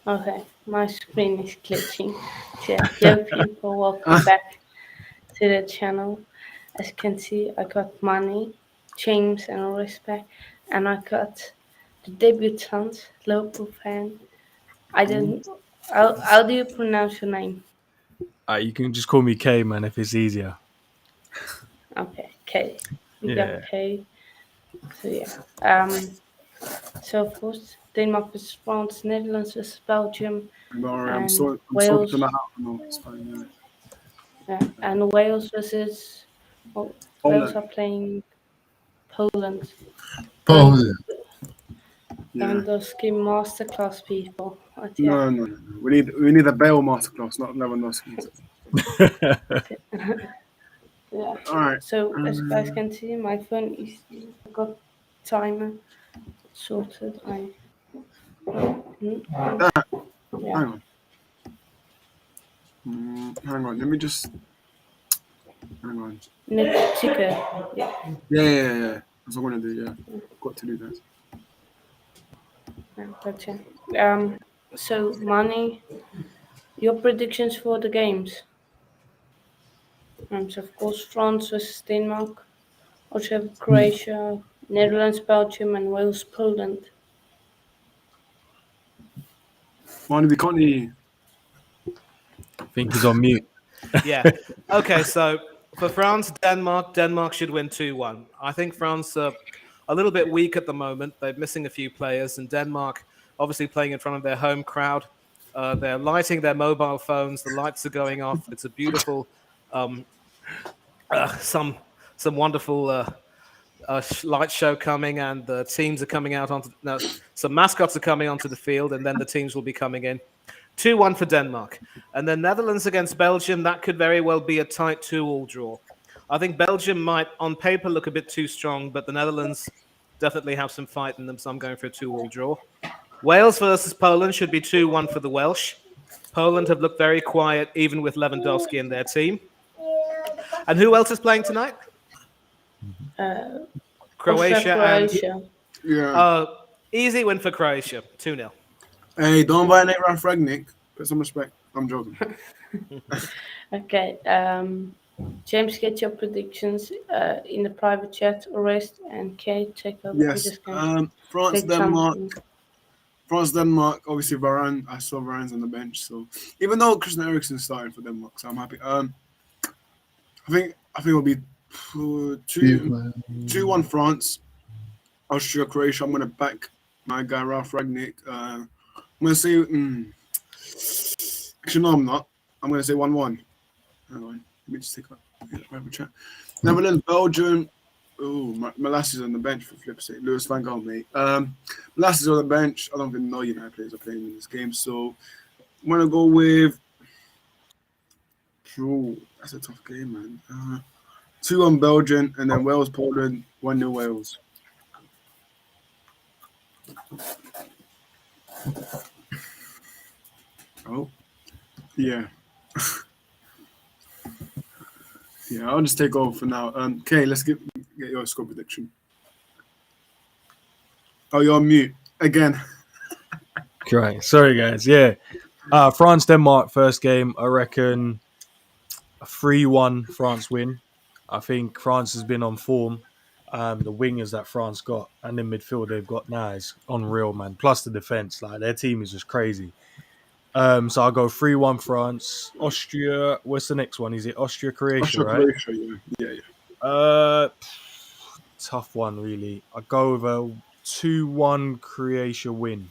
Okay, my screen is glitching. Yeah, yo people, welcome back to the channel. As you can see, I got money, James and respect, and I got the debutant, local fan. I don't. How do you pronounce your name? You can just call me K, man, if it's easier. Okay, K. We got Yeah. K. So yeah. So first, Denmark versus France, Netherlands versus Belgium, Don't worry, and I'm sorting that Wales. out. No, it's fine. Yeah, and Wales versus. Well, Wales Poland. are playing Poland. Don't Poland. Yeah. don't those game masterclass people. But yeah. No. We need a Bale masterclass, not Lewandowski. Yeah. All right. So as you guys can see, my phone is got timer sorted. That, Yeah. hang on. Hang on. Let me just hang on. Mexico. Yeah. Yeah. That's what I'm gonna do. Yeah, got to do that. Yeah. Gotcha. So money. Your predictions for the games. So of course France versus Denmark. Also have Croatia, Netherlands, Belgium, and Wales, Poland. Marty, we can't hear you. I think he's on mute. Yeah. Okay, so for France, Denmark should win 2-1. I think France are a little bit weak at the moment. They're missing a few players, and Denmark, obviously playing in front of their home crowd, they're lighting their mobile phones. The lights are going off. It's a beautiful, um, some wonderful light show coming, and the teams are coming out onto. No, some mascots are coming onto the field, and then the teams will be coming in. 2-1 for Denmark. And then Netherlands against Belgium, that could very well be a tight 2-all draw. I think Belgium might, on paper, look a bit too strong, but the Netherlands definitely have some fight in them, so I'm going for a 2-all draw. Wales versus Poland should be 2-1 for the Welsh. Poland have looked very quiet, even with Lewandowski in their team. And who else is playing tonight? Austria, Croatia and... Croatia. Yeah. Easy win for Croatia, 2-0. Hey, don't violate Ralph Ragnick. Put some respect. I'm joking. Okay. James, get your predictions in the private chat. Rest and Kate, take over. I'm Yes. just going to France, take Denmark. something. France, Denmark. Obviously, Varane. I saw Varane's on the bench, so even though Christian Eriksen's starting for Denmark, so I'm happy. I think it'll be 2-1 France. Austria, Croatia. I'm gonna back my guy Ralph Ragnick. I'm gonna say. Actually, no, I'm not. I'm gonna say 1-1. Hang on. Let me just take a private chat. Netherlands, Belgium. Oh, Molasses on the bench for flip's sake. Lewis Van Gaal, mate. Molasses on the bench. I don't even know United players are playing in this game, so I'm gonna go with. Oh, that's a tough game, man. 2-1 Belgium, and then Wales, Poland. 1-0 Wales. Oh, yeah. Yeah, I'll just take over for now. Okay, let's get your score prediction. Oh, you're on mute again. Right. Sorry, guys. Yeah. France, Denmark, first game. I reckon a 3-1 France win. I think France has been on form. The wingers that France got and the midfield they've got now is unreal, man. Plus the defense, like their team is just crazy. So I'll go 3-1 France. Austria, what's the next one? Is it Austria, Croatia, right? Croatia, yeah. Tough one, really. I'll go with a 2-1 Croatia win.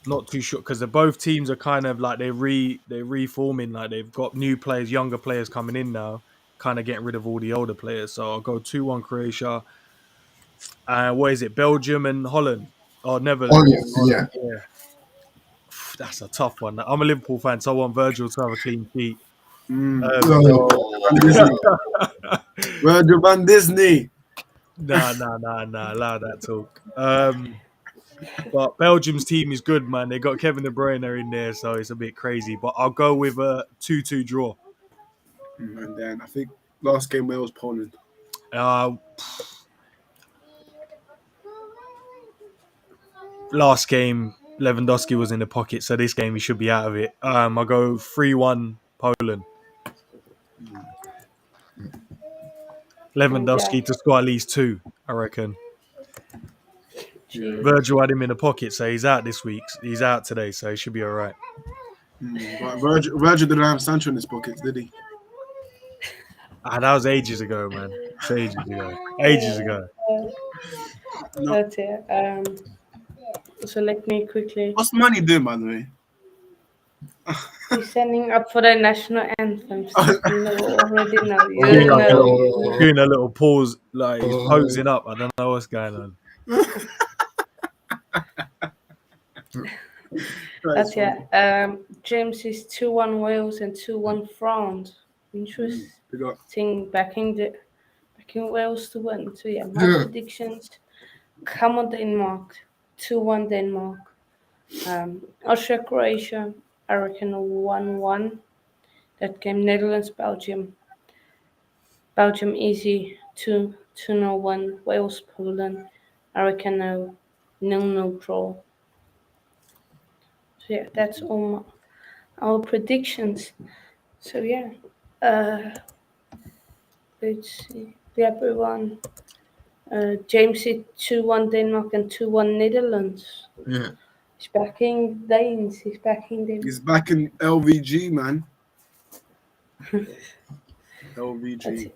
Not too sure because both teams are kind of like they're reforming, like they've got new players, younger players coming in now, kind of getting rid of all the older players. So I'll go 2-1 Croatia. What is it? Belgium and Holland or Netherlands? Yeah. Yeah. That's a tough one. I'm a Liverpool fan, so I want Virgil to have a clean sheet. Virgil van Disney. Nah. Allow that talk. But Belgium's team is good, man. They got Kevin De Bruyne in there, so it's a bit crazy. But I'll go with a 2-2 draw. And then I think last game Wales, Poland. Last game, Lewandowski was in the pocket, so this game he should be out of it. I'll go 3-1 Poland. Lewandowski to score at least 2, I reckon. Jeez. Virgil had him in the pocket, so he's out this week. He's out today, so he should be all right. But Virgil didn't have Sancho in his pockets, did he? That was ages ago, man. It's ages ago. Ages ago. No. That's it. So let me quickly. What's Manny doing, by the way? He's standing up for the national anthem. So you know, already know. You Doing know. a little pause, like he's posing up. I don't know what's going on. That's it. James is 2-1 Wales and 2-1 France. Interesting. Backing Wales to win. So yeah, my predictions. Come on, Denmark. 2-1 Denmark. Austria Croatia. I reckon 1-1. That game. Netherlands Belgium. Belgium easy 2-0 Wales Poland. I reckon a 0-0 draw. So yeah, that's all our predictions. So yeah, let's see. We have everyone. James said 2-1 Denmark and 2-1 Netherlands. Yeah. He's backing Danes. He's backing them. He's back in LVG, man. LVG.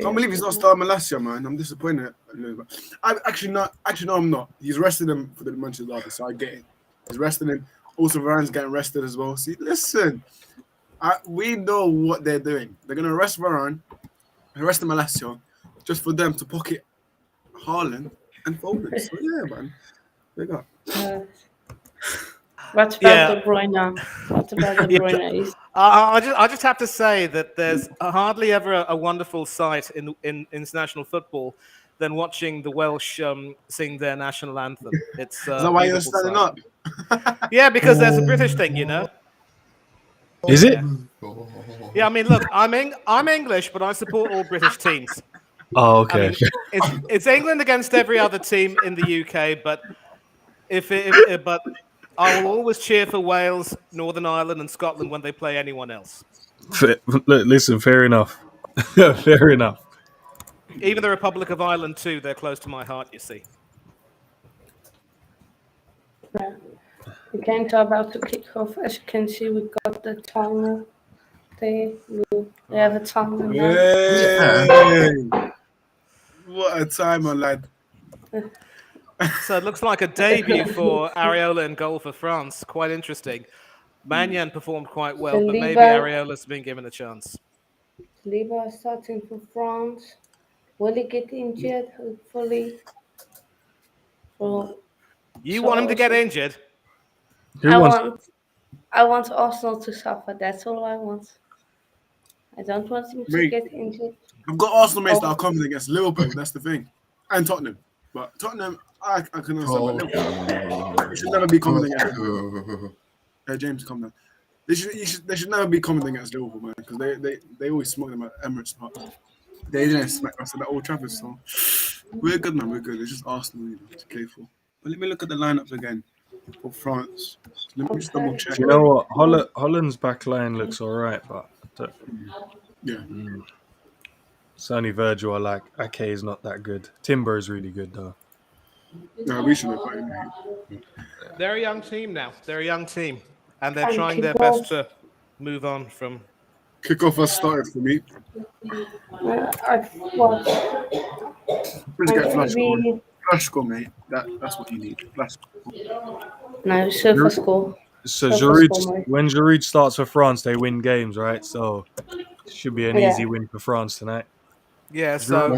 Can't believe he's not starting Malacia, man. I'm disappointed. No, I'm not. He's rested him for the Manchester Derby, so I get it. He's resting him. Also, Varane's getting rested as well. See, listen, we know what they're doing. They're gonna rest Varane, rest Malacia, just for them to pocket Haaland and Foden. So yeah, man, they got. What about De Bruyne? What about De Bruyne? I just have to say that there's hardly ever a wonderful sight in international football than watching the Welsh sing their national anthem. It's Is that why you're standing up? Yeah, because there's a British thing, you know. Is it? Yeah, I mean, look, I'm English, but I support all British teams. Oh, okay. I mean, it's England against every other team in the UK, but but I will always cheer for Wales, Northern Ireland, and Scotland when they play anyone else. Listen, fair enough. Fair enough. Even the Republic of Ireland too. They're close to my heart, you see. Yeah. The games are about to kick off. As you can see, we got the timer. They have a timer now. Hey! What a timer, lad. So it looks like a debut for Areola in goal for France. Quite interesting. Mannion performed quite well, but maybe Areola's been given a chance. Saliba starting for France. Will he get injured? Hopefully. You want him to get injured? I want Arsenal to suffer. That's all I want. I don't want him to get injured. I've got Arsenal mates that are confident against Liverpool. That's the thing, and Tottenham. But Tottenham, I can understand. They should never be confident against. James, come down. They should never be confident against Liverpool, man, because they always smoke them at Emirates Park. They didn't smack us at Old Trafford, so we're good, man. We're good. It's just Arsenal, to play for. But let me look at the lineups again for France. Let me just double check. You know what? Holland's back line looks all right, but yeah. It's only Virgil I like. Ake is not that good. Timber is really good, though. No, we should have played. They're a young team now. They're a young team, and they're trying their best to move on from. Kickoff has started for me. Please get flash score. Flash score, mate. That's what you need. Flash score. No, Surfer score. So when Giroud starts for France, they win games, right? So it should be an easy win for France tonight. Yeah, so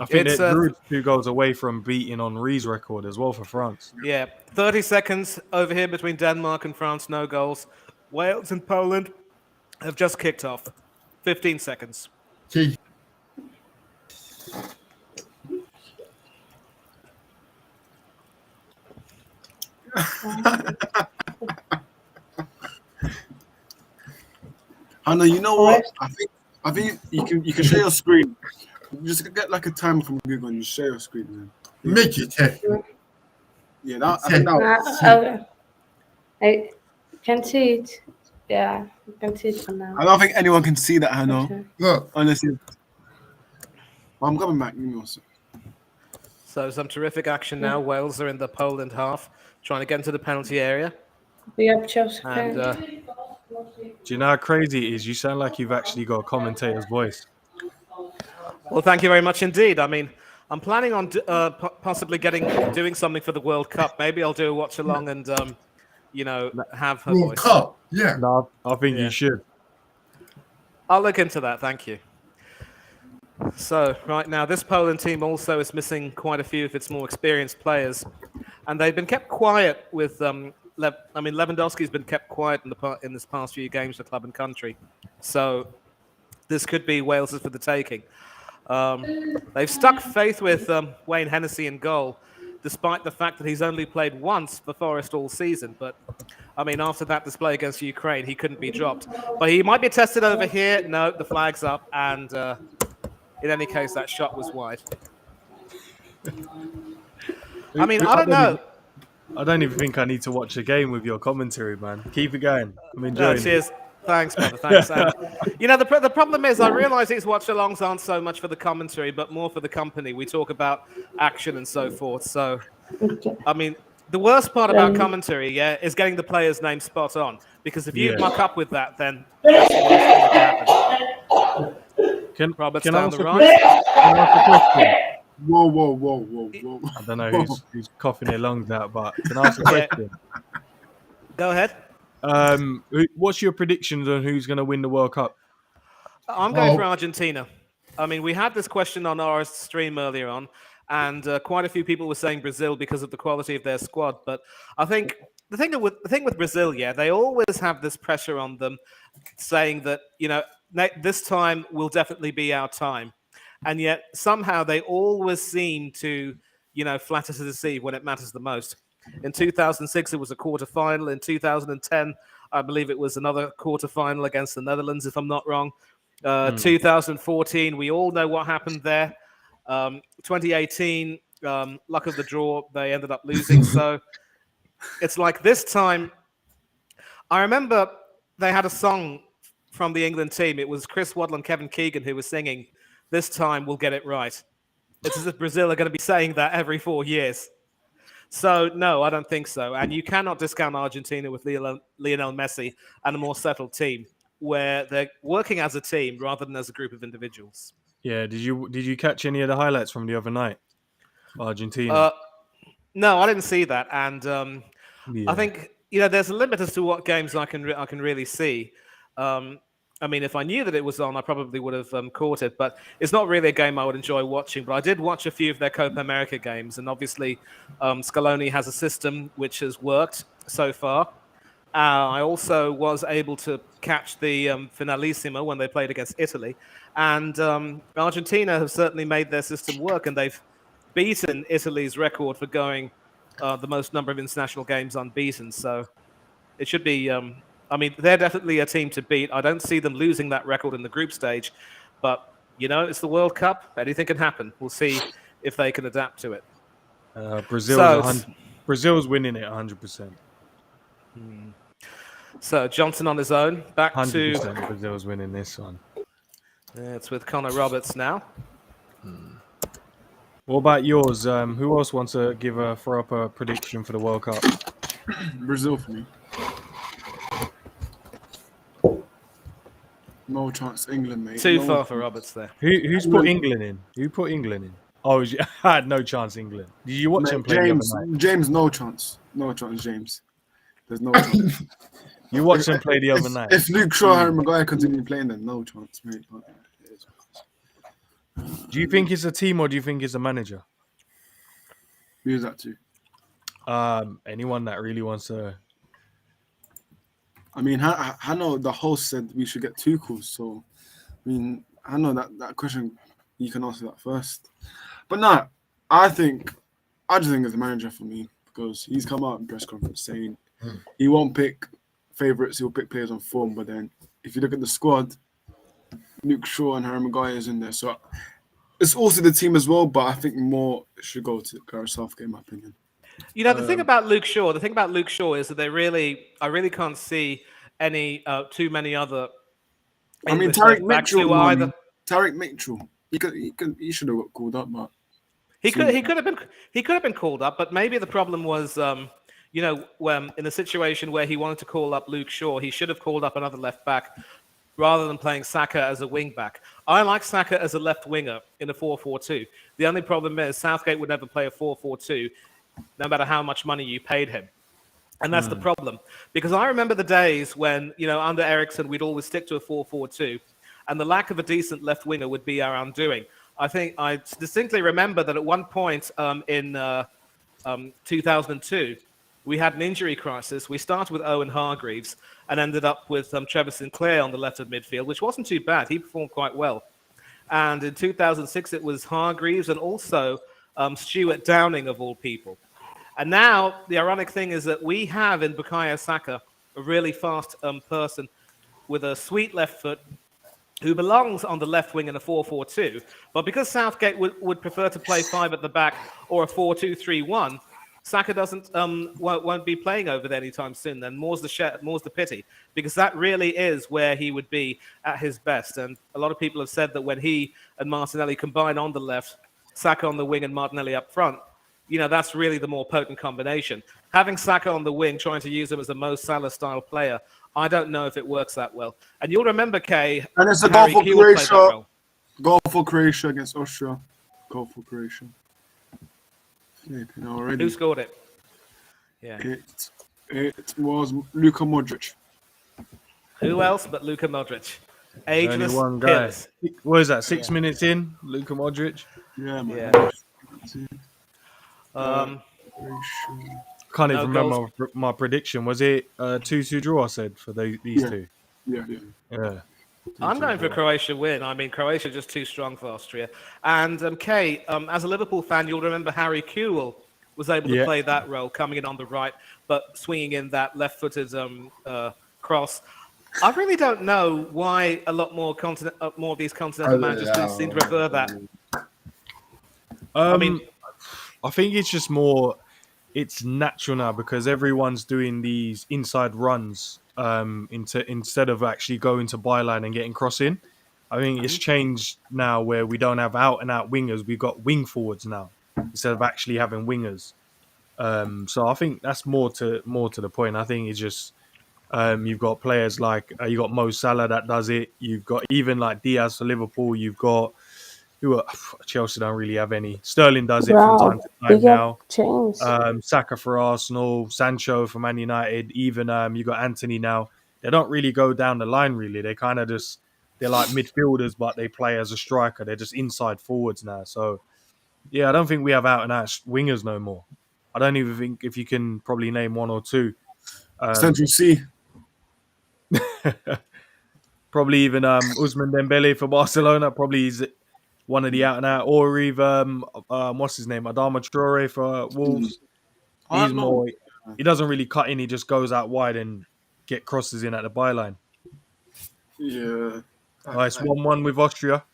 I think that Giroud's 2 goals away from beating Henri's record as well for France. Yeah, 30 seconds over here between Denmark and France, no goals. Wales and Poland have just kicked off. 15 seconds. Hannah, you know what? I think you can share your screen. Just get like a timer from Google and just share your screen. Man. Make it. Yeah, I think that. I can see it. Yeah, you can see it for now. I don't think anyone can see that. I know. Okay. Look, Honestly, I'm coming back. Give me one sec. So some terrific action now. Wales are in the Poland half, trying to get into the penalty area. We have Chelsea And fans. Do you know how crazy it is? You sound like you've actually got a commentator's voice. well, thank you very much indeed. I mean, I'm planning on possibly doing something for the World Cup. Maybe I'll do a watch along and have her World voice. Cup. Yeah. No, I think Yeah. you should. I'll look into that. Thank you. So right now, this Poland team also is missing quite a few of its more experienced players, and they've been kept quiet with. Lewandowski's been kept quiet in this past few games for club and country, so this could be Wales's for the taking. They've stuck faith with Wayne Hennessy in goal, despite the fact that he's only played once for Forest all season. But I mean, after that display against Ukraine, he couldn't be dropped. But he might be tested over here. No, the flag's up, and in any case, that shot was wide. I mean, I don't know. I don't even think I need to watch a game with your commentary, man. Keep it going. I'm enjoying Cheers. Thanks, brother. Thanks. And, the problem is I realise these watch-alongs aren't so much for the commentary, but more for the company. We talk about action and so forth. So, I mean, the worst part about commentary, is getting the player's name spot on. Because if you muck up with that, then that's the worst thing that can happen. Robert's down the right. Can I ask a question? Whoa. I don't know who's coughing their lungs out, but can I ask a question? Go ahead. What's your predictions on who's going to win the World Cup? I'm going for Argentina. I mean, we had this question on our stream earlier on, and quite a few people were saying Brazil because of the quality of their squad. But I think the thing with Brazil, they always have this pressure on them, saying that this time will definitely be our time, and yet somehow they always seem to flatter to deceive when it matters the most. In 2006, it was a quarterfinal. In 2010, I believe it was another quarterfinal against the Netherlands, if I'm not wrong. 2014, we all know what happened there. 2018, luck of the draw, they ended up losing. So it's like this time, I remember they had a song from the England team. It was Chris Waddle and Kevin Keegan who were singing, "This time we'll get it right." It's as if Brazil are going to be saying that every 4 years. So, no, I don't think so. And you cannot discount Argentina with Lionel Messi and a more settled team where they're working as a team rather than as a group of individuals. Yeah, did you catch any of the highlights from the other night? Argentina? No, I didn't see that. And I think, there's a limit as to what games I can really see. I mean, if I knew that it was on, I probably would have caught it. But it's not really a game I would enjoy watching. But I did watch a few of their Copa America games. And obviously, Scaloni has a system which has worked so far. I also was able to catch the Finalissimo when they played against Italy. And Argentina have certainly made their system work. And they've beaten Italy's record for going the most number of international games unbeaten. So it should be... they're definitely a team to beat. I don't see them losing that record in the group stage. But, it's the World Cup. Anything can happen. We'll see if they can adapt to it. Brazil's winning it 100%. So Johnson on his own. Back 100% to... Brazil's winning this one. It's with Connor Roberts now. What about yours? Who else wants to throw up a prediction for the World Cup? Brazil for me. No chance, England, mate. Too far for Roberts there. Who's put England in? Who put England in? Oh, I had no chance, England. Did you watch him play James, the other night? James, no chance. No chance, James. There's no chance. You watched him play the other night. If Luke Shaw and Harry Maguire continue playing, then no chance, mate. Do you think it's a team or do you think it's a manager? Who's that to? Anyone that really wants to... I mean, I know the host said we should get Tuchel, so I mean, I know that question, you can answer that first. But no, I just think it's a manager for me because he's come out in press conference saying he won't pick favourites, he'll pick players on form. But then if you look at the squad, Luke Shaw and Harry Maguire is in there. So it's also the team as well, but I think more should go to Gareth Southgate, in my opinion. The thing about Luke Shaw, is that I really can't see any too many other I mean, English Tariq left backs Mitchell, who are either. man. Tariq Mitchell. He should have got called up, but He could have been called up, but maybe the problem was, when in a situation where he wanted to call up Luke Shaw, he should have called up another left back rather than playing Saka as a wing back. I like Saka as a left winger in a 4-4-2. The only problem is Southgate would never play a 4-4-2, no matter how much money you paid him. And that's the problem. Because I remember the days when, under Ericsson, we'd always stick to a 4-4-2, and the lack of a decent left winger would be our undoing. I think I distinctly remember that at one point in 2002, we had an injury crisis. We started with Owen Hargreaves and ended up with Trevor Sinclair on the left of midfield, which wasn't too bad. He performed quite well. And in 2006, it was Hargreaves and also Stuart Downing, of all people. And now the ironic thing is that we have in Bukayo Saka a really fast person with a sweet left foot who belongs on the left wing in a 4-4-2. But because Southgate would prefer to play 5 at the back or a 4-2-3-1, Saka won't be playing over there anytime soon. Then more's the pity, because that really is where he would be at his best. And a lot of people have said that when he and Martinelli combine on the left, Saka on the wing and Martinelli up front, that's really the more potent combination. Having Saka on the wing, trying to use him as a Mo Salah-style player, I don't know if it works that well. And you'll remember, Kay, and it's a Harry goal for Kewell played that Croatia. role. Goal for Croatia against Austria. Goal for Croatia. Already. Who scored it? Yeah. It was Luka Modric. Who else but Luka Modric? Ageless Only one guy. killers. What is that? 6 minutes in, Luka Modric. Yeah, man. Yeah. Can't No even remember my prediction. Was it 2-2 draw? I said for these two. Yeah. I'm going for Croatia win. I mean, Croatia just too strong for Austria. And Kay, as a Liverpool fan, you'll remember Harry Kewell was able to play that role, coming in on the right, but swinging in that left-footed cross. I really don't know why a lot more of these continental managers do seem to prefer that. I think it's just more. It's natural now because everyone's doing these inside runs instead of actually going to byline and getting crossing. I think it's changed now where we don't have out and out wingers. We've got wing forwards now instead of actually having wingers. So I think that's more to the point. I think it's just you've got players like you got Mo Salah that does it. You've got even like Diaz for Liverpool. You've got Chelsea don't really have any. Sterling does it from time to time now. James. Saka for Arsenal, Sancho for Man United. Even you got Anthony now. They don't really go down the line. Really, they kind of they're like midfielders, but they play as a striker. They're just inside forwards now. So yeah, I don't think we have out and out wingers no more. I don't even think if you can probably name one or two. Central C. Probably even Ousmane Dembele for Barcelona. Probably he's one of the out and out, or even what's his name, Adama Traore for Wolves. He's more. He doesn't really cut in. He just goes out wide and get crosses in at the byline. Yeah. Nice 1-1 with Austria.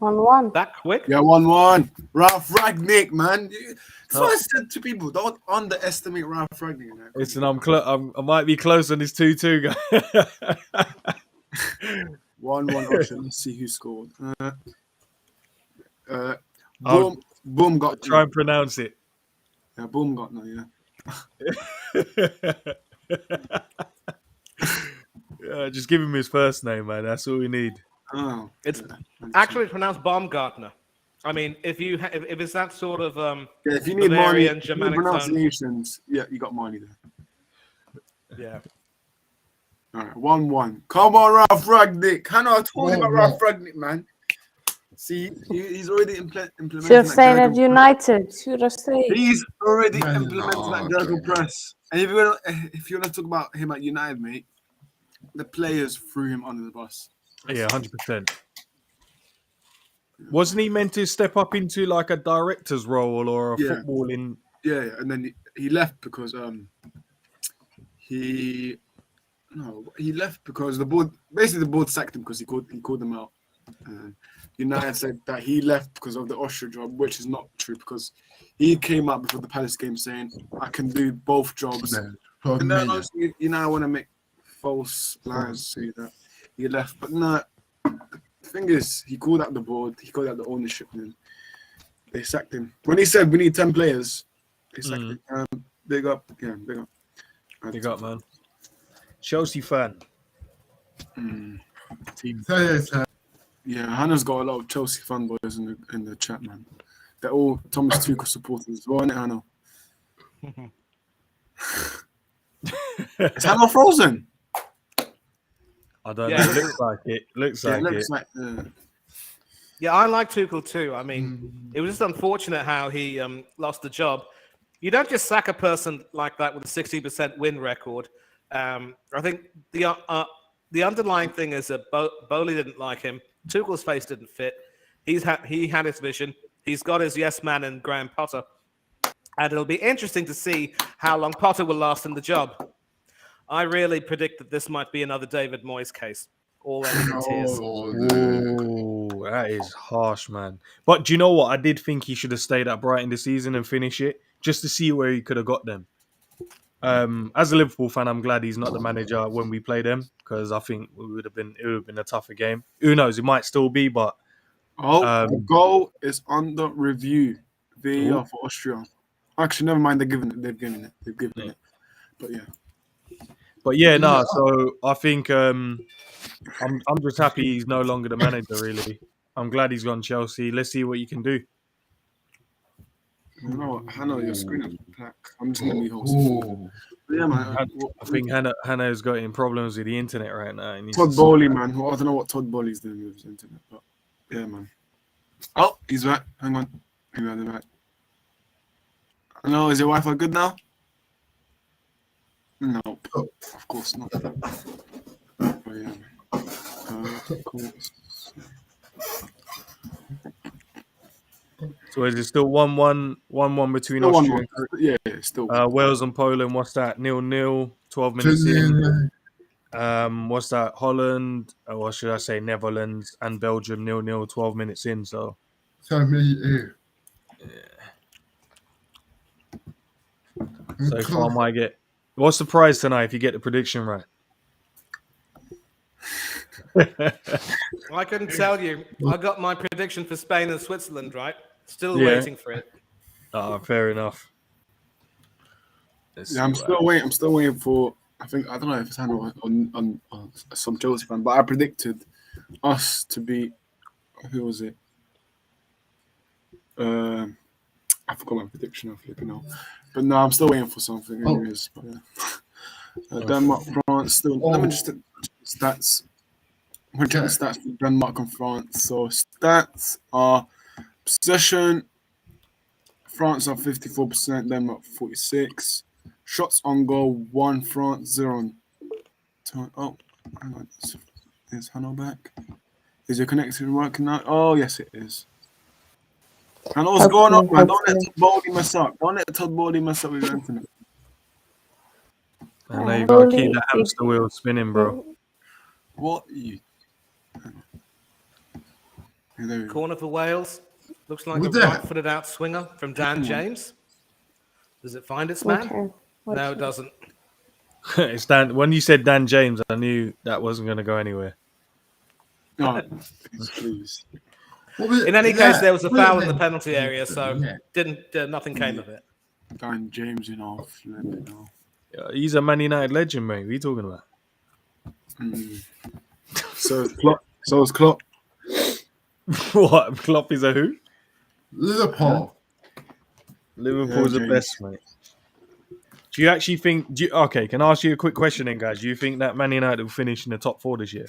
1-1. That quick? Yeah, 1-1. Ralph Ragnick, man. That's what I said to people. Don't underestimate Ralph Ragnick. Listen, I might be close on this 2-2 guy. 1-1 Austria. Let's see who scored. Boom got. Try and pronounce it. Yeah, Boom got no. Yeah, just give him his first name, man. That's all we need. Oh, it's actually pronounced Baumgartner. I mean, if it's that sort of if you need Bavarian, money, Germanic pronunciations, you got money there. Yeah. All right, 1-1. Come on, Ralph Ragnick. I know I told you about Ralph Ragnick, man. See, he's already implementing. Should have stayed at United. Should have stayed. He's already implementing that Gurgle press. And if you want to talk about him at United, mate, the players threw him under the bus. Yeah, 100%. Wasn't he meant to step up into like a director's role or a footballing? Yeah, and then he left because he left because the board sacked him because he called them out. United said that he left because of the Austria job, which is not true because he came out before the Palace game saying, I can do both jobs. And then obviously United want to make false lies say that he left. But no, the thing is, he called out the board, he called out the ownership, and they sacked him. When he said we need 10 players, they sacked him. Big up. Yeah, big up. Big up, man. Chelsea fan. Yeah, Hannah's got a lot of Chelsea fanboys in the chat, man. They're all Thomas Tuchel supporters as well, isn't it, Hannah? Is Hannah frozen? I don't know. It looks like it. Looks like it. Yeah, I like Tuchel too. I mean, it was just unfortunate how he lost the job. You don't just sack a person like that with a 60% win record. I think the underlying thing is that Bowley didn't like him. Tuchel's face didn't fit. He had his vision. He's got his yes man in Graham Potter. And it'll be interesting to see how long Potter will last in the job. I really predict that this might be another David Moyes case. All ending in tears. Ooh, that is harsh, man. But do you know what? I did think he should have stayed at Brighton this season and finish it just to see where he could have got them. As a Liverpool fan, I'm glad he's not the manager when we play them because I think it would have been a tougher game. Who knows? It might still be, but the goal is under review. VAR for Austria. Actually, never mind. They've given it. But yeah. So I think I'm just happy he's no longer the manager. Really, I'm glad he's gone Chelsea. Let's see what you can do. You know what, Hannah, your screen is black. I'm just gonna be hosting. Yeah, man. I think Hannah has got problems with the internet right now. Todd Bowley, man. Well, I don't know what Todd Bowley's doing with his internet, but yeah, man. Oh, he's back. Hang on. He's back. No, is your Wi-Fi good now? No, of course not. But yeah, of course. So is it still 1-1 between Still Austria 1-1. Yeah, still. Wales and Poland? What's that? 0-0. 12 minutes in. What's that? Holland, or should I say Netherlands and Belgium 0-0. 12 minutes in. So. So far, I might get. What's the prize tonight if you get the prediction right? I couldn't tell you. I got my prediction for Spain and Switzerland right. Still waiting for it. Fair enough. I'm still waiting. I'm still waiting for. I don't know if it's on some Chelsea fan, but I predicted us to beat. Who was it? I forgot my prediction. I'm flipping out. But no, I'm still waiting for something. Anyways, but, yeah. Denmark, France. Still. Let me just stats. We're getting stats for Denmark and France. So stats are possession. France are 54%, Denmark 46%. Shots on goal 1, France 0. Oh, hang on. Is Hannah back? Is your connection working now? Oh, yes, it is. And what's going on, man? Don't let Todd Bowley mess up. Don't let Todd Bowley mess up with your internet. And there you go. Keep that hamster wheel spinning, bro. What are you? Corner for Wales. Looks like a right-footed out swinger from Dan James. Does it find its man? Okay. No, it doesn't. It's Dan. When you said Dan James, I knew that wasn't going to go anywhere. No, please. In any case, there was a foul in the penalty area, so nothing came of it. Dan James, Yeah, he's a Man United legend, mate. What are you talking about? So is Klopp. What? Klopp is a who? Liverpool's the best, mate. Do you actually think? Okay, can I ask you a quick question, then, guys? Do you think that Man United will finish in the top 4 this year?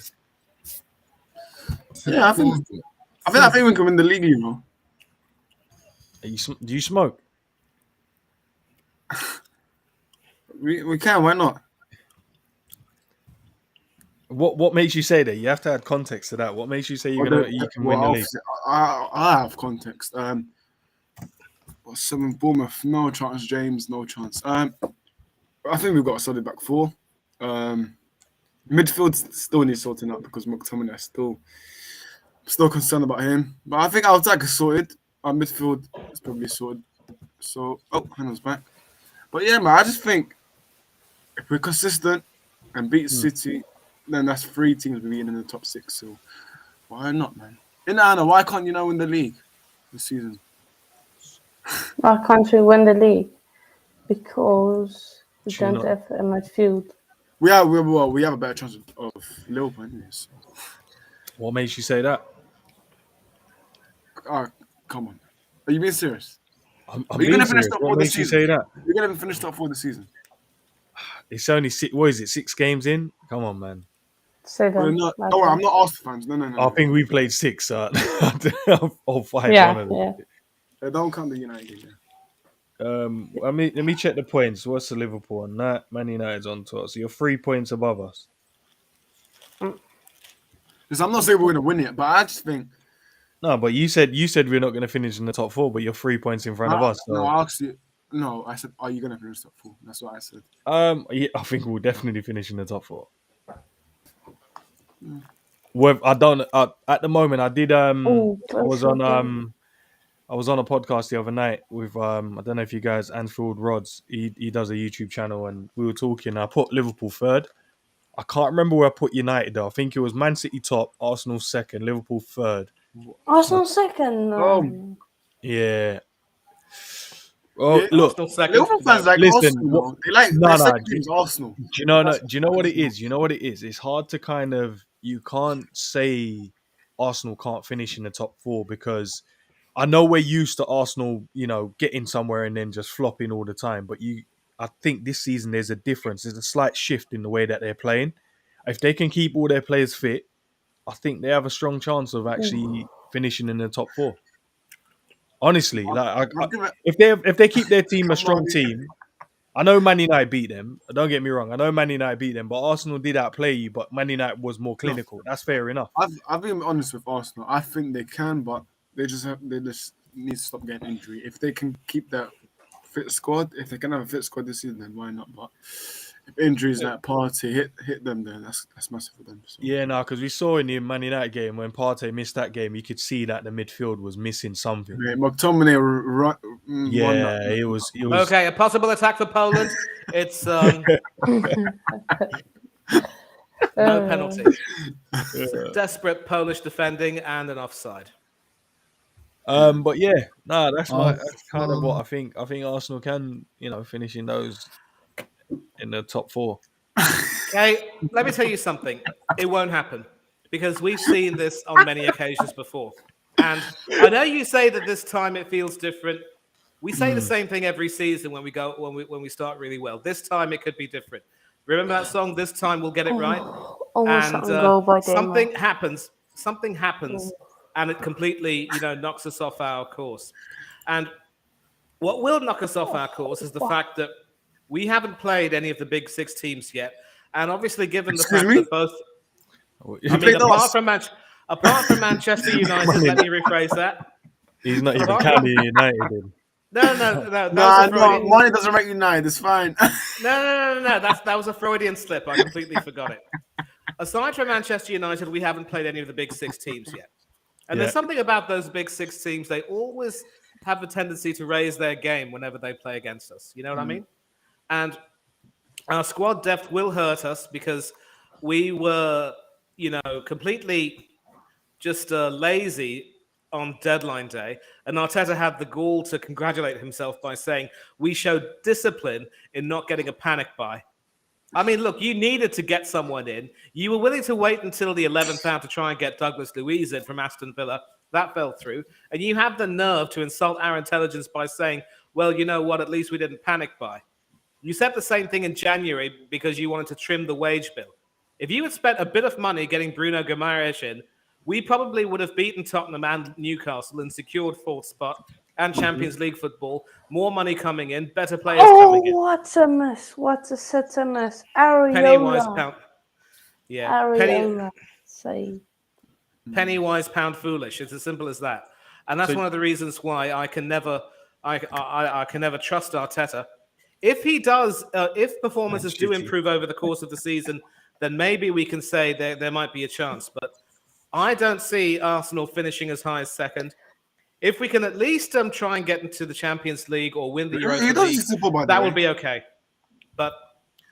Yeah, I think we can win the league, you know. Do you smoke? We can. Why not? What makes you say that? You have to add context to that. What makes you say you can win the league? I have context. 7 Bournemouth, no chance. James, no chance. I think we've got a solid back 4. Midfield still needs sorting out because McTominay is still Still concerned about him. But I think our attack is sorted. Our midfield is probably sorted. So, Hannah's back. But yeah, man, I just think if we're consistent and beat City, then that's 3 teams we're beating in the top 6. So why not, man? In Anna, why can't you now win the league this season? Why can't we win the league? Because we Do you don't not- have a midfield. We have a better chance of Liverpool, anyways. What makes you say that? Come on. Are you being serious? I'm Are you being gonna finish serious. top What 4 this makes you season? say that? You're gonna finish top 4 this season. It's only 6. What is it? 6 games in? Come on, man. 7. Well, no, like don't worry, that. I'm not Arsenal fans. No. I think we played 6. Or 5. Yeah, one of them. yeah. Don't count the United game. Let me check the points. What's the Liverpool on that? Man United's on top. So you're 3 points above us. Because I'm not saying we're gonna win it, but I just think. No, but you said we're not going to finish in the top 4, but you're 3 points in front of us. So. No, I asked you. No, I said, are you gonna finish top 4? That's what I said. Yeah, I think we'll definitely finish in the top 4. Well, I don't. At the moment, I did. I was on. I was on a podcast the other night with. I don't know if you guys, Anfield Rods. He does a YouTube channel, and we were talking. I put Liverpool 3rd. I can't remember where I put United though. I think it was Man City top, Arsenal 2nd, Liverpool 3rd. Arsenal 2nd. Yeah. Oh, Yeah, look, Arsenal second. Liverpool fans like Listen, Arsenal. They like no, their no, second team is Arsenal. Do you know? Do you know what it is? You know what it is. It's hard to kind of. You can't say Arsenal can't finish in the top 4 because I know we're used to Arsenal, getting somewhere and then just flopping all the time. But I think this season there's a difference. There's a slight shift in the way that they're playing. If they can keep all their players fit, I think they have a strong chance of actually finishing in the top 4. Honestly, if they keep their team a strong team, I know Man United beat them. Don't get me wrong. I know Man United beat them, but Arsenal did outplay you. But Man United was more clinical. That's fair enough. I've been honest with Arsenal. I think they can, but they just need to stop getting injury. If they can keep that fit squad, if they can have a fit squad this season, then why not? But if injuries like Partey hit them, then that's massive for them. So. Yeah, no, because we saw in the Man United game when Partey missed that game, you could see that the midfield was missing something. Yeah, McTominay, Yeah, it was. Okay, a possible attack for Poland. It's no penalty. Desperate Polish defending and an offside. But yeah, no, that's kind of what I think. I think Arsenal can, finish in the top 4. Okay, let me tell you something. It won't happen because we've seen this on many occasions before. And I know you say that this time it feels different. We say the same thing every season when we start really well. This time it could be different. Remember that song? This time we'll get it right. Almost And goal by something happens, and it completely, knocks us off our course. And what will knock us off our course is the fact that we haven't played any of the big 6 teams yet. And obviously, given the fact that both, apart from Manchester United, let me rephrase that. He's not even counting United. No, money doesn't make United. It's fine. No. That was a Freudian slip. I completely forgot it. Aside from Manchester United, we haven't played any of the big 6 teams yet. And there's something about those big 6 teams. They always have a tendency to raise their game whenever they play against us. You know what I mean? And our squad depth will hurt us because we were, completely just lazy on deadline day. And Arteta had the gall to congratulate himself by saying, we showed discipline in not getting a panic buy. I mean, look, you needed to get someone in. You were willing to wait until the 11th hour to try and get Douglas Luiz in from Aston Villa. That fell through. And you have the nerve to insult our intelligence by saying, well, you know what, at least we didn't panic buy. You said the same thing in January because you wanted to trim the wage bill. If you had spent a bit of money getting Bruno Guimaraes in, we probably would have beaten Tottenham and Newcastle and secured 4th spot and Champions League football. More money coming in, better players coming in. Oh, what a miss. What a set a miss. Areola. Pennywise pound. Yeah. Areola. Say. Pennywise pound foolish. It's as simple as that. And that's one of the reasons why I can never trust Arteta. If he does, if performances do improve over the course of the season, then maybe we can say there might be a chance. But I don't see Arsenal finishing as high as second. If we can at least try and get into the Champions League or win the Europa He doesn't League, support, by the that way. would be okay. But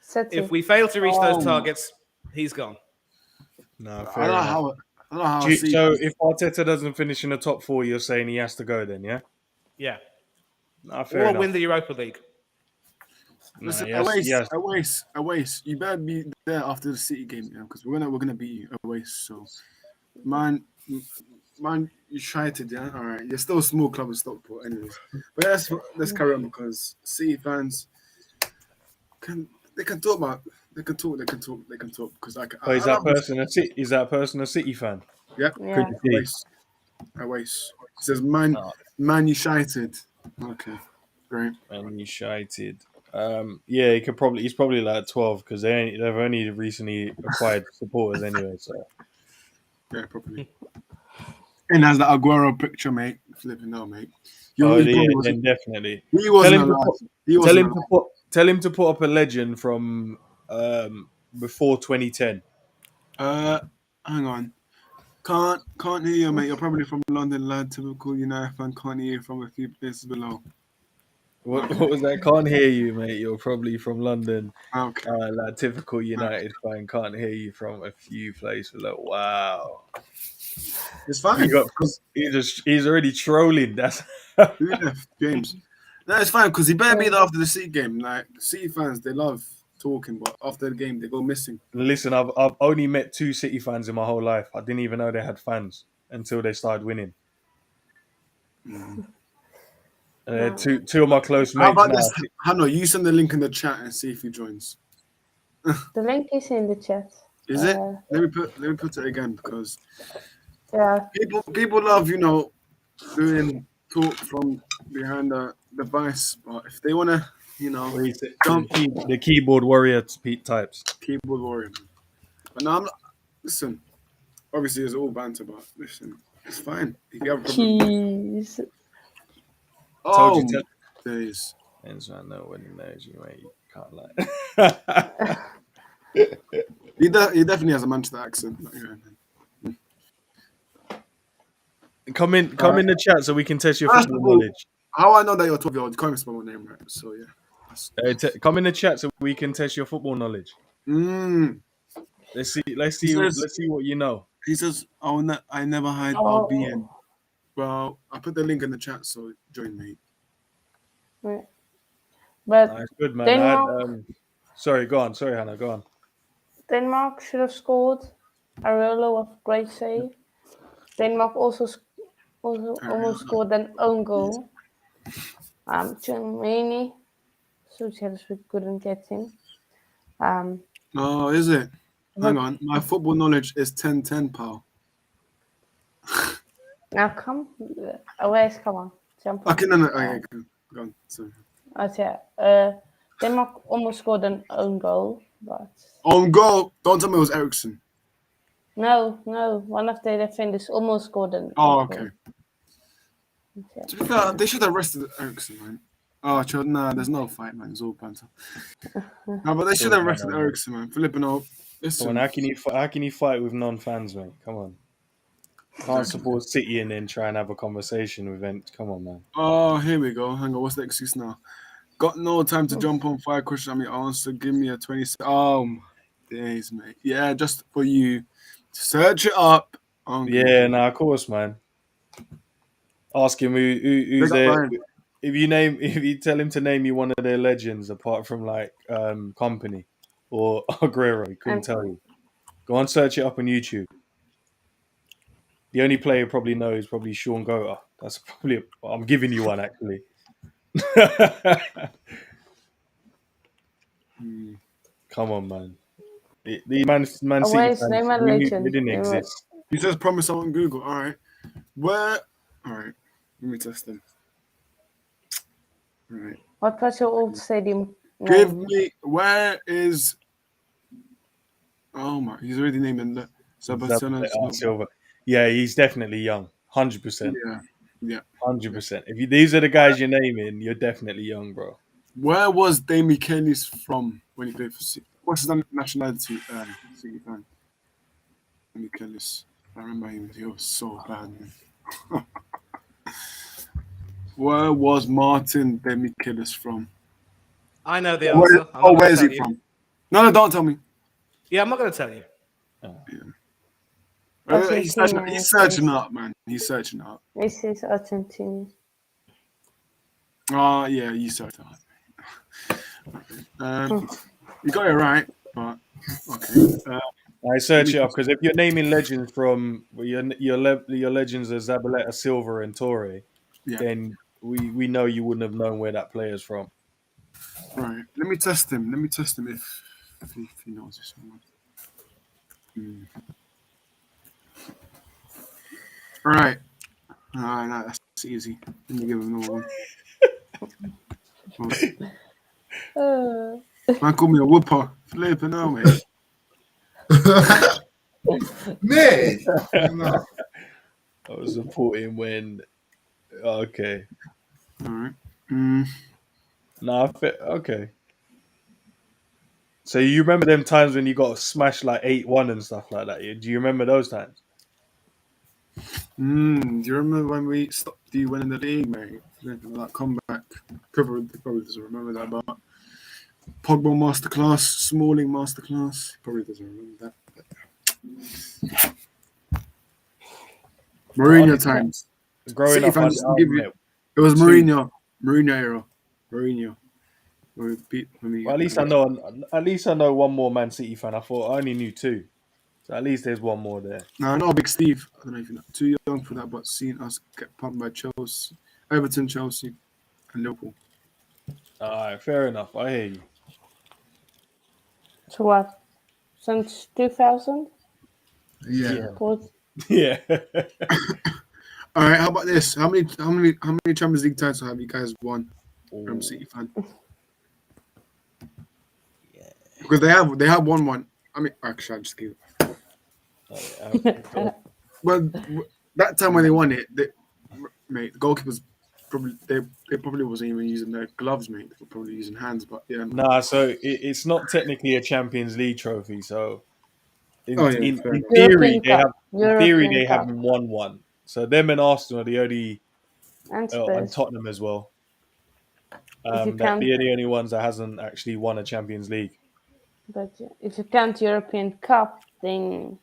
City. if we fail to reach those Oh. targets, he's gone. No, I fair don't know enough. how. I don't know how I see. So if Arteta doesn't finish in the top 4, you're saying he has to go then, yeah? Yeah. No, fair Or enough. win the Europa League. No, Listen, yes. Awais. You better be there after the City game, because we're gonna beat you, Awais. So, man, you shited, yeah. All right, you're still a small club in Stockport, anyways. But let's carry on because City fans can talk about they can talk because Oh, is I that love this. person a City fan? Yep, Yeah. Could you see? Awais. He says, man, you shited. Okay, great. And you shited. Yeah, he's probably like 12 because they've only recently acquired supporters anyway. So Yeah, probably. And has the Aguero picture, mate. Flipping no, mate. He yeah, probably wasn't. then definitely. He wasn't alive. He wasn't alive. Tell him to put up a legend from before 2010. Hang on. Can't hear you, mate. You're probably from London, lad. Typical United fan. Can't hear you from a few places below. What was that? Can't hear you, mate. You're probably from London. Okay. Like typical United fan. Can't hear you from a few places below. Wow. It's fine. He's already trolling. That's Who left? James. No, it's fine because he better be there after the City game. Like City fans, they love talking, but after the game, they go missing. Listen, I've only met 2 City fans in my whole life. I didn't even know they had fans until they started winning. Two of my close How mates about now. this? Hannah, you send the link in the chat and see if he joins. The link is in the chat. Is it? Let me put it again because Yeah. people love doing talk from behind the device, but if they wanna The keyboard warrior types. keyboard warrior. But now listen. Obviously, it's all banter, but listen, it's fine. If you have a problem, Jeez. Told you, days. Ends I know when he knows you, mate. You can't lie. He definitely has a Manchester accent. Come in the chat so we can test your First football of all, knowledge. how I know that you're 12-year-old, you can't even spell my name right. So yeah. Come in the chat so we can test your football knowledge. Let's see what you know. He says, I never hide Albion. Well, I put the link in the chat, so join me. Right. But Nice, good man. Denmark, Sorry, go on. Sorry, Hannah, go on. Denmark should have scored. Areola with great save. Denmark also almost scored an own goal. Germany, Socialist we couldn't get in. Oh, is it? Hang on. My football knowledge is 10-10, pal. Now come on. Jump on. Okay, no. Okay, go on. Sorry. Denmark almost scored an own goal, but On goal. Don't tell me it was Ericsson. no. One of the defenders almost scored an Oh, own okay. goal. To be fair, they should have arrested Ericsson, man. Oh, there's no fight, man. It's all banter. No, but they should have arrested Ericsson, man. Filipino. Listen. Come on, how can you fight with non-fans, mate? Come on. Can't support City and then try and have a conversation with them. Come on, man. Oh, here we go. Hang on, what's the excuse now? Got no time to jump on 5 questions on me answer. Give me a 20. Oh, my days, mate. Yeah, just for you. Search it up. Yeah, of course, man. Ask him who's there. If you tell him to name you one of their legends apart from like Company or Aguero, he couldn't tell you. Go on, search it up on YouTube. The only player you probably know is probably Sean Gota. That's probably I'm giving you one actually. Come on, man. The Man City fans, they didn't exist. He says promise on Google. All right. Where? All right. Let me test them. All right. What was your old stadium? Give me, where is, oh my, he's already named it. Sebastian Silva. Yeah, he's definitely young. 100%. Yeah. 100%. If these are the guys you're naming, you're definitely young, bro. Where was Damien Kelly's from when he played for City? What's his nationality? City fan. Damien Kelly's. I remember him. He was so bad, man. Where was Martin Demichelis from? I know the answer. I'm not Where going is to he tell you. from? No, don't tell me. Yeah, I'm not going to tell you. Argentina. He's searching up, man. He's searching up. This is Argentina. Oh, yeah, you searched up. You got it right, but okay. I search it up because if you're naming legends from your legends are Zabaleta, Silva, and Torre, Yeah, then we know you wouldn't have known where that player's from. right. Let me test him. Let me test him if he knows this one. All right. No, that's easy. Let me give him another one. Man, call me a whooper. Flipping out, mate. Man. No. I was supporting when. Okay. All right. No, okay. So you remember them times when you got smashed like 8-1 and stuff like that? Do you remember those times? Do you remember when we stopped you winning the league, mate? That comeback. Probably doesn't remember that, but Pogba masterclass, Smalling masterclass. Probably doesn't remember that. Mourinho times. Growing City up, fans just give you. It was Mourinho era. Mourinho. When we Well, at least I know one more Man City fan. I thought I only knew two, so at least there's one more there. No, not Big Steve. I don't know if you're too young for that, but seeing us get pumped by Chelsea, Everton, Chelsea, and Liverpool. All right, fair enough. I hear you. So what? Since 2000? Yeah. Yeah. All right, how about this? How many Champions League titles have you guys won? I'm a City fan. Yeah. Because they have won one. I mean, actually, I just gave it. Well, that time when they won it, mate, the goalkeepers probably they probably wasn't even using their gloves, mate. They were probably using hands. But yeah. Nah, so it's not technically a Champions League trophy. So in fair enough. theory European they Cup. haven't won one. So them and Arsenal are the only And and Spurs. Tottenham as well. If you That count, they're the only ones that hasn't actually won a Champions League. but if you count European Cup, then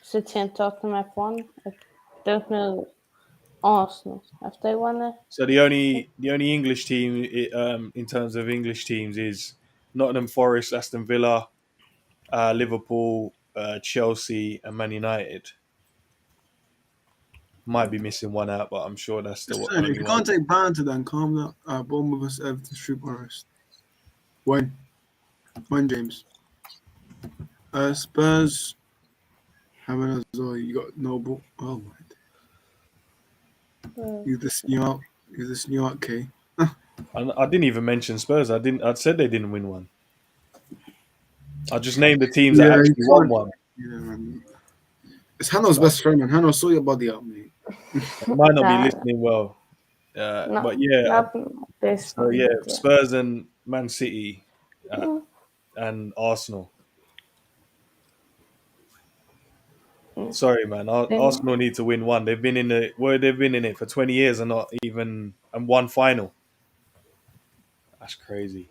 City and Tottenham have won. I don't know Arsenal. Have they won it? So the only English team in terms of English teams is Nottingham Forest, Aston Villa, Liverpool, Chelsea, and Man United. Might be missing one out, but I'm sure that's the Just saying, only if you one. can't take banter, then calm down. Bournemouth vs Everton, Street Forest. When, James? Spurs. Having as well. You got Noble. Oh my. You this New York, K. I didn't even mention Spurs. I said they didn't win one. I just named the teams that actually won one. Yeah, man. It's Hano's best friend, man. Hano, saw your body out, mate. I might not be listening well, but yeah. So yeah, Spurs and Man City and Arsenal. Sorry, man. Arsenal need to win one. They've been in it for 20 years and not even one final. That's crazy.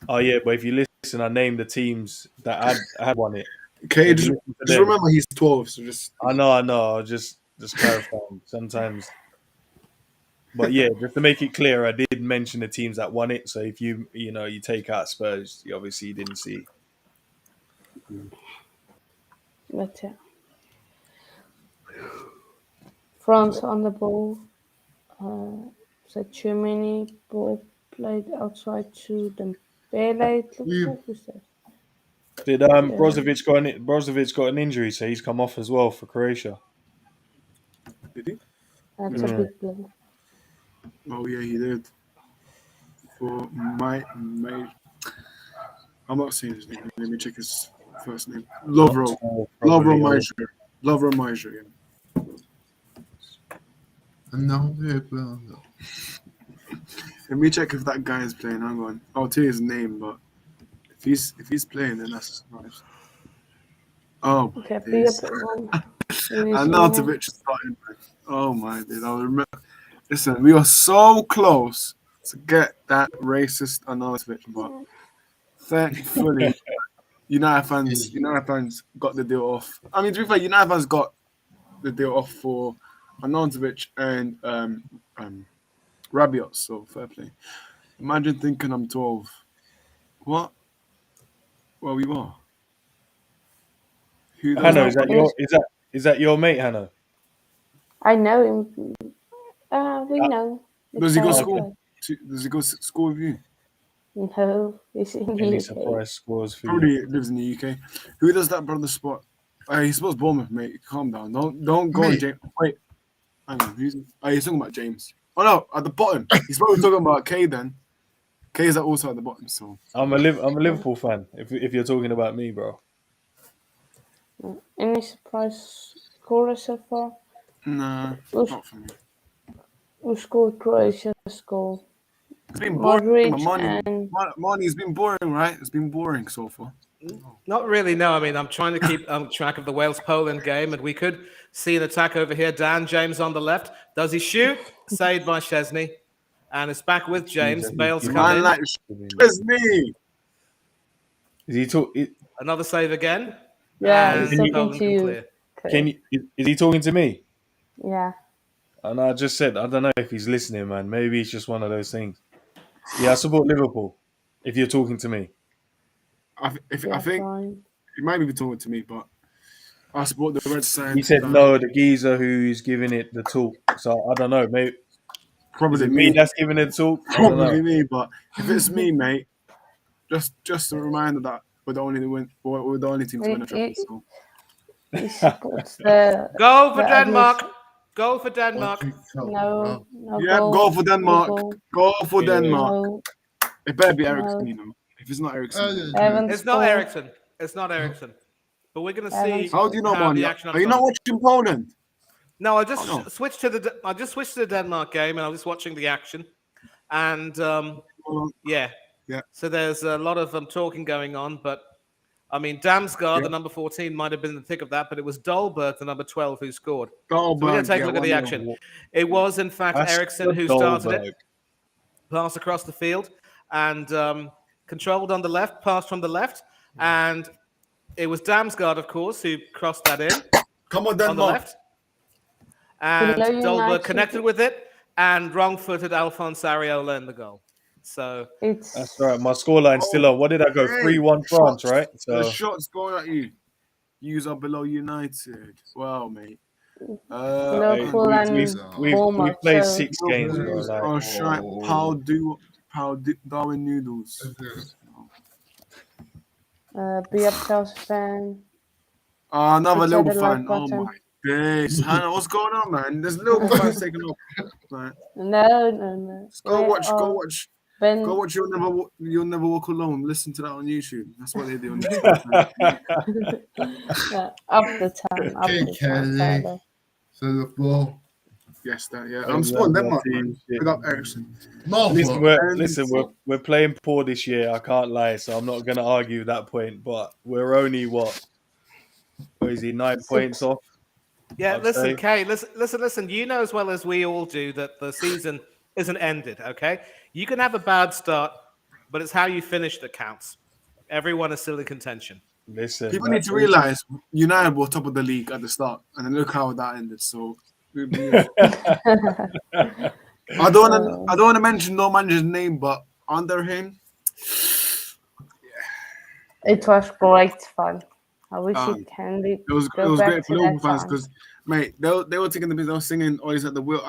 Oh yeah, but if you listen, I named the teams that had won it. Okay, just remember he's 12, so just. I know. Just clarifying. Sometimes, but yeah, just to make it clear, I did mention the teams that won it. So if you take out Spurs, you obviously didn't see. But yeah. France on the ball. So Germany ball played outside to Dembele. It looks like we said. Did Brozovic got an injury, so he's come off as well for Croatia. Did he? That's a big blow. Oh yeah, he did. For my, I'm not saying his name. Let me check his first name. Lovro Major. Lovro Major. Yeah. No. Let me check if that guy is playing. Hang on. I'll tell you his name, but if he's playing, then that's a surprise. Oh my Okay, be a days. bit wrong. It is Arnautovic is starting, man. Oh my days. I remember. Listen, we were so close to get that racist Arnautovic, but thankfully, United fans got the deal off. I mean, to be fair, United fans got the deal off for Arnautovic and Rabiot. So fair play. Imagine thinking I'm 12. What? Well, we were. Who does Hannah, that? is that your mate, Hannah? I know him. We know. Does he go It's school? Does he go school with you? No, he's in the Any UK. surprise scores for you? Probably lives in the UK. Who does that brother spot? He's supposed Bournemouth, mate. Calm down. Don't go on Me. James. Wait. Hang on. He's talking about James. Oh no, at the bottom. He's probably talking about Kay then. Kay is also at the bottom. So I'm a Liverpool fan. If you're talking about me, bro. Any surprise scorer so far? nah, Who's- not for me. Who scored Croatia's goal? It's been boring. Modric and Money's been boring, right? It's been boring so far. Not really, no. I mean, I'm trying to keep track of the Wales-Poland game, and we could see an attack over here. Dan James on the left. Does he shoot? Saved by Chesney. And it's back with James. Bale's come Man, in. like it's me. Is he talk? Another save again. yeah, And he's talking Poland to can you. clear. Can you? Is he talking to me? Yeah. And I just said I don't know if he's listening, man. Maybe it's just one of those things. Yeah, I support Liverpool. If you're talking to me, I think Fine. he might be talking to me, but I support the red side. he said no. The geezer who's giving it the talk. So I don't know. Maybe is Probably it me me. that's giving it the talk? I don't Probably know. me. But if it's me, mate, just a reminder that we're the only team to win the trophy. So. He supports the Goal for the Denmark. others. Goal for Denmark. No Yeah, goal. go for Denmark. Goal. Go for Yeah. Denmark. No, It better be Ericsson, No. you know. If it's not Ericsson, Evans It's not scored. Ericsson. It's not Ericsson. But we're going to see Evans. how do you know, how man? the action Are you not unfolds. watching Poland? No, I just Oh, no. switched to the Denmark game, and I was just watching the action, and yeah. Yeah. So there's a lot of talking going on, but I mean, Damsgaard, Yeah. the number 14, might have been in the thick of that, but it was Dolberg, the number 12, who scored. Dolberg, So we're going to take a look at the 1-0. action. It was, in fact, That's Ericsson who started it. Pass across the field and controlled on the left, passed from the left, and it was Damsgaard, of course, who crossed that in. Come on, On the Denmark. left. And Below Dolberg United. connected with it and wrong-footed Alphonse Areola in the goal. So It's That's right. My scoreline's still on. What did I go? Hey, 3-1 France, shots. right? The So shots going at you. Yous are below United. Wow, mate. Liverpool we- and we've Bournemouth. played so 6 games, bro. Blues Like, are shy. Darwin noodles. Be up Chelsea fan. Another Hit Liverpool the like fan. Oh button. my days. Hannah, what's going on, man? There's Liverpool fans taking off. Man. No. Go We're watch. all been Go watch. You'll never walk alone. Listen to that on YouTube. That's what they do on YouTube. up the town. Up Okay, the town. Kelly. Tyler. So the ball. Yes, that. Yeah, I'm supporting Denmark, man. Without Ericsson. No, we're playing poor this year. I can't lie, so I'm not going to argue that point. But we're only what is he 9 points off? yeah, I'd listen, say. Kay, listen. You know as well as we all do that the season isn't ended. Okay, you can have a bad start, but it's how you finish that counts. Everyone is still in contention. Listen, People need to realize United were top of the league at the start, and then look how that ended. So I don't want to mention no manager's name, but under him, It was great fun. I wish it can be. it was go back great for to Liverpool that fans time. because, mate, they were taking the piss. They were singing "Always at the Wheel."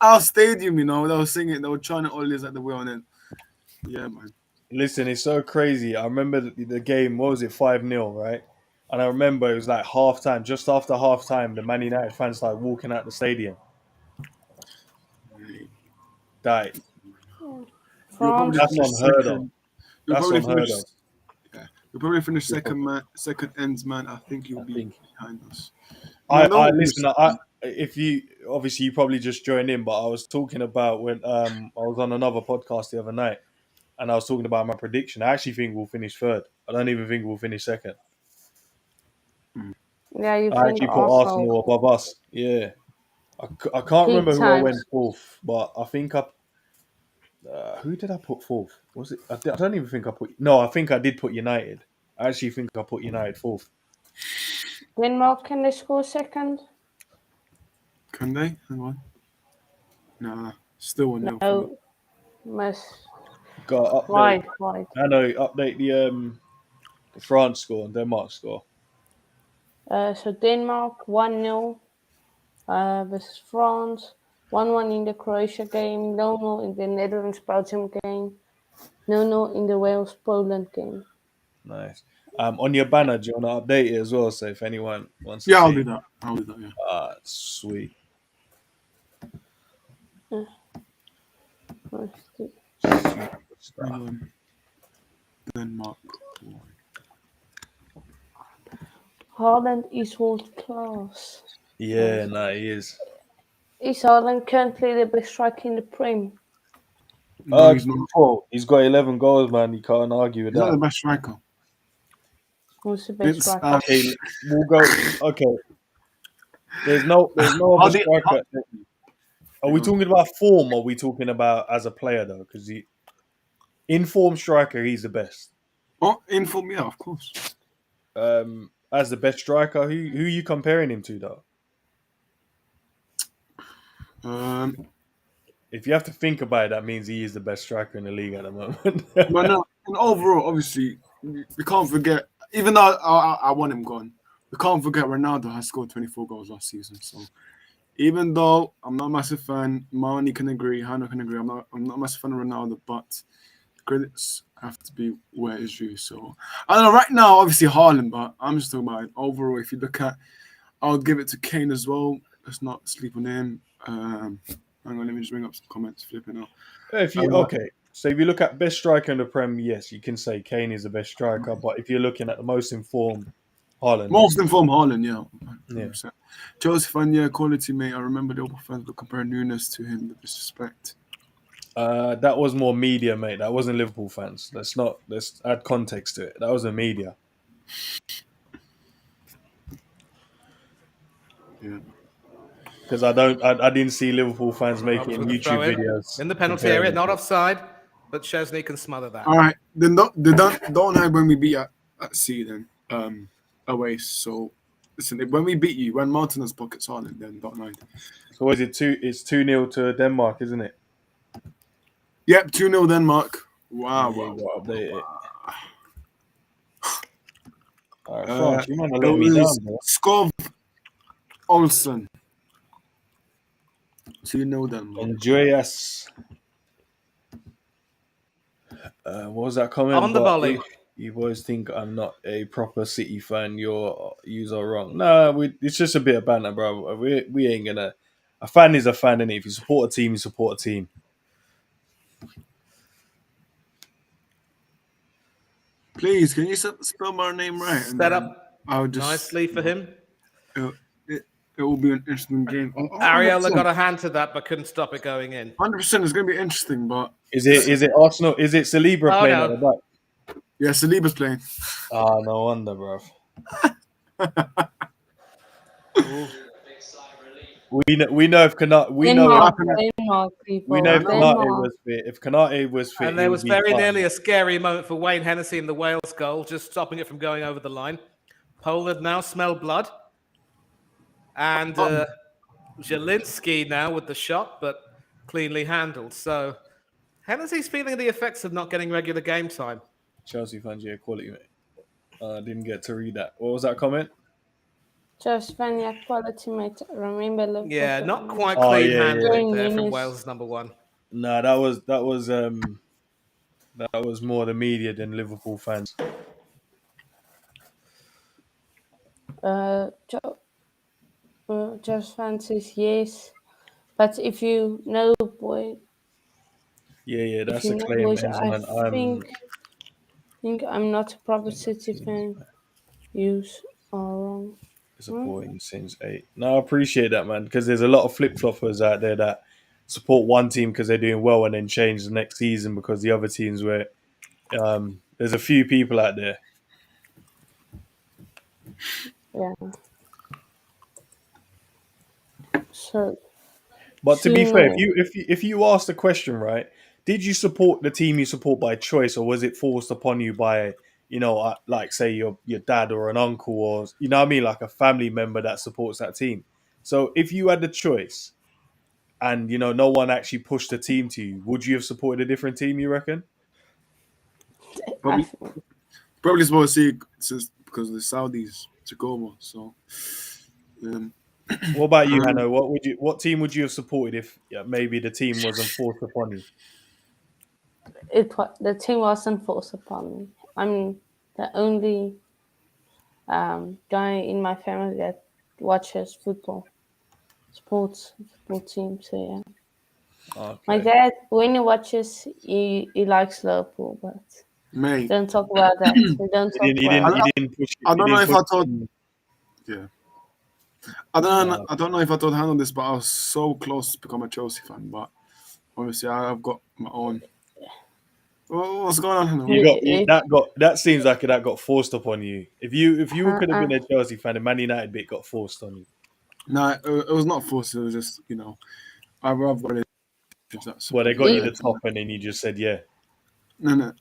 Our stadium, you know, they were singing, they were chanting "Always at the Wheel," and then, yeah, man. Listen, it's so crazy. I remember the game. What was it? 5-0, right? And I remember it was like halftime. Just after halftime, the Man United fans started walking out the stadium. That France, That's unheard of. You'll That's probably unheard finish. of. Yeah, you'll probably finish second ends, man. I think you'll be behind us. I listen. if you obviously you probably just joined in, but I was talking about when I was on another podcast the other night, and I was talking about my prediction. I actually think we'll finish third. I don't even think we'll finish second. Yeah, you I think actually put Arsenal Arsenal above us. Yeah, I can't peak remember who I went times. fourth, but I think I who did I put fourth? Was it? I don't even think I put. No, I think I did put United. I actually think I put United fourth. Denmark, can they score second? Can they? Hang on. Nah, still 1-0 for them. No, must Got to update. wide. I know. Update the France score and Denmark score. So Denmark 1-0 versus France. 1-1 in the Croatia game. 0-0 in the Netherlands Belgium game. 0-0 in the Wales Poland game. Nice. On your banner, do you want to update it as well? So if anyone wants to Yeah, I'll see, do that. Yeah. Sweet. Super Hang stuff. on. Denmark. Haaland is world class. Yeah, no, he is. Is Haaland currently the best striker in the Prem? No, he's not. He's got 11 goals, man. You can't argue with He's not the that. best striker. Who's the best It's striker? Okay, we'll go. Okay, there's no other Hardy- striker. Are we talking about form? Or are we talking about as a player though? Because in form striker, he's the best. Oh, inform, yeah, of course. As the best striker, who are you comparing him to though? If you have to think about it, that means he is the best striker in the league at the moment. But no, and overall, obviously, we can't forget. Even though I want him gone, we can't forget Ronaldo has scored 24 goals last season. So even though I'm not a massive fan, Marnie can agree, Hannah can agree. I'm not a massive fan of Ronaldo, but credits have to be where it's due. So I don't know. Right now, obviously Haaland, but I'm just talking about it. Overall. If you look at, I would give it to Kane as well. Let's not sleep on him. Hang on, let me just bring up some comments. Flipping out. So if you look at best striker in the Prem, yes, you can say Kane is the best striker. But if you're looking at the most informed, Haaland. Most informed Haaland, yeah. Yeah. 100%. Joseph, yeah, quality, mate. I remember the Opal fans would compare Nunes to him with disrespect. That was more media, mate. That wasn't Liverpool fans. Let's add context to it. That was the media. Yeah. Because I didn't see Liverpool fans making With the YouTube throw videos in the penalty comparing area, it. not offside, but Chesney can smother that. All right. Then don't hide when we beat at sea then. Away. So listen, when we beat you, when Martinez pockets Haaland, then don't hide. So is it it's 2-0 to Denmark, isn't it? Yep, 2-0 Denmark. Wow. Yeah, you got to update it. All right, Uh, France, you might have it let me down, was bro. Skov Olsen. 2-0 Denmark. Enjoy us. What was that comment? On the volley. You boys think I'm not a proper City fan. Yous are wrong. Nah, it's just a bit of banter, bro. We ain't gonna. A fan is a fan, innit? If you support a team, you support a team. Please, can you spell my name right? Set up I'll just nicely for him. It will be an interesting game. Ariola got a hand to that, but couldn't stop it going in. 100%. It's going to be interesting, but Is it Arsenal? Is it Saliba Oh, playing no. at the back? yeah, Saliba's playing. Ah, no wonder, bro. We know if Kanate Denmark, people. we know if Kanate Denmark. was fit. If Kanate was fit, And he there would was be very fine. nearly a scary moment for Wayne Hennessy in the Wales goal, just stopping it from going over the line. Poland now smell blood. And Zielinski now with the shot, but cleanly handled. So Hennessy's feeling the effects of not getting regular game time. Chelsea fans, yeah, quality, mate. I didn't get to read that. What was that comment? Just Vanya quality, mate. Remember, Liverpool. Yeah, not quite Oh, clean yeah, handed yeah. there from Nunes. Wales' number one. No, that was more the media than Liverpool fans. Just fan says yes, but if you know, boy, Yeah, that's if a you know, claim, boys, Enzo, I man. think I'm not a proper City fan. Yous are wrong. Supporting since 8. No, I appreciate that, man, because there's a lot of flip floppers out there that support one team because they're doing well and then change the next season because the other teams were. There's a few people out there. Yeah. So But to be fair, team, if you asked the question right, did you support the team you support by choice, or was it forced upon you by like say your dad or an uncle, or you know what I mean, like a family member that supports that team? So if you had the choice and no one actually pushed the team to you, would you have supported a different team? You reckon? I Probably, probably supposed to see since because the Saudis took over. So, What about you, um, Hanno? What team would you have supported if maybe the team wasn't forced upon you? the team wasn't forced upon me. I'm the only guy in my family that watches football team. So yeah, my Okay. dad when he watches, he likes Liverpool, but mate, don't talk about that. We don't He talk didn't. He about didn't. I, He that. didn't push. I He don't know didn't if push. I told. Yeah, I don't know. Uh, I don't know if I told Hannah this, but I was so close to become a Chelsea fan. But obviously, I've got my own. What's going on, Hannah? that seems like that got forced upon you. If you could have Uh-uh. been a Chelsea fan, the Man United bit got forced on you. No, it was not forced. It was just I've got relationships that Well, they support got you He, the United. top, and then you just said yeah. No, no,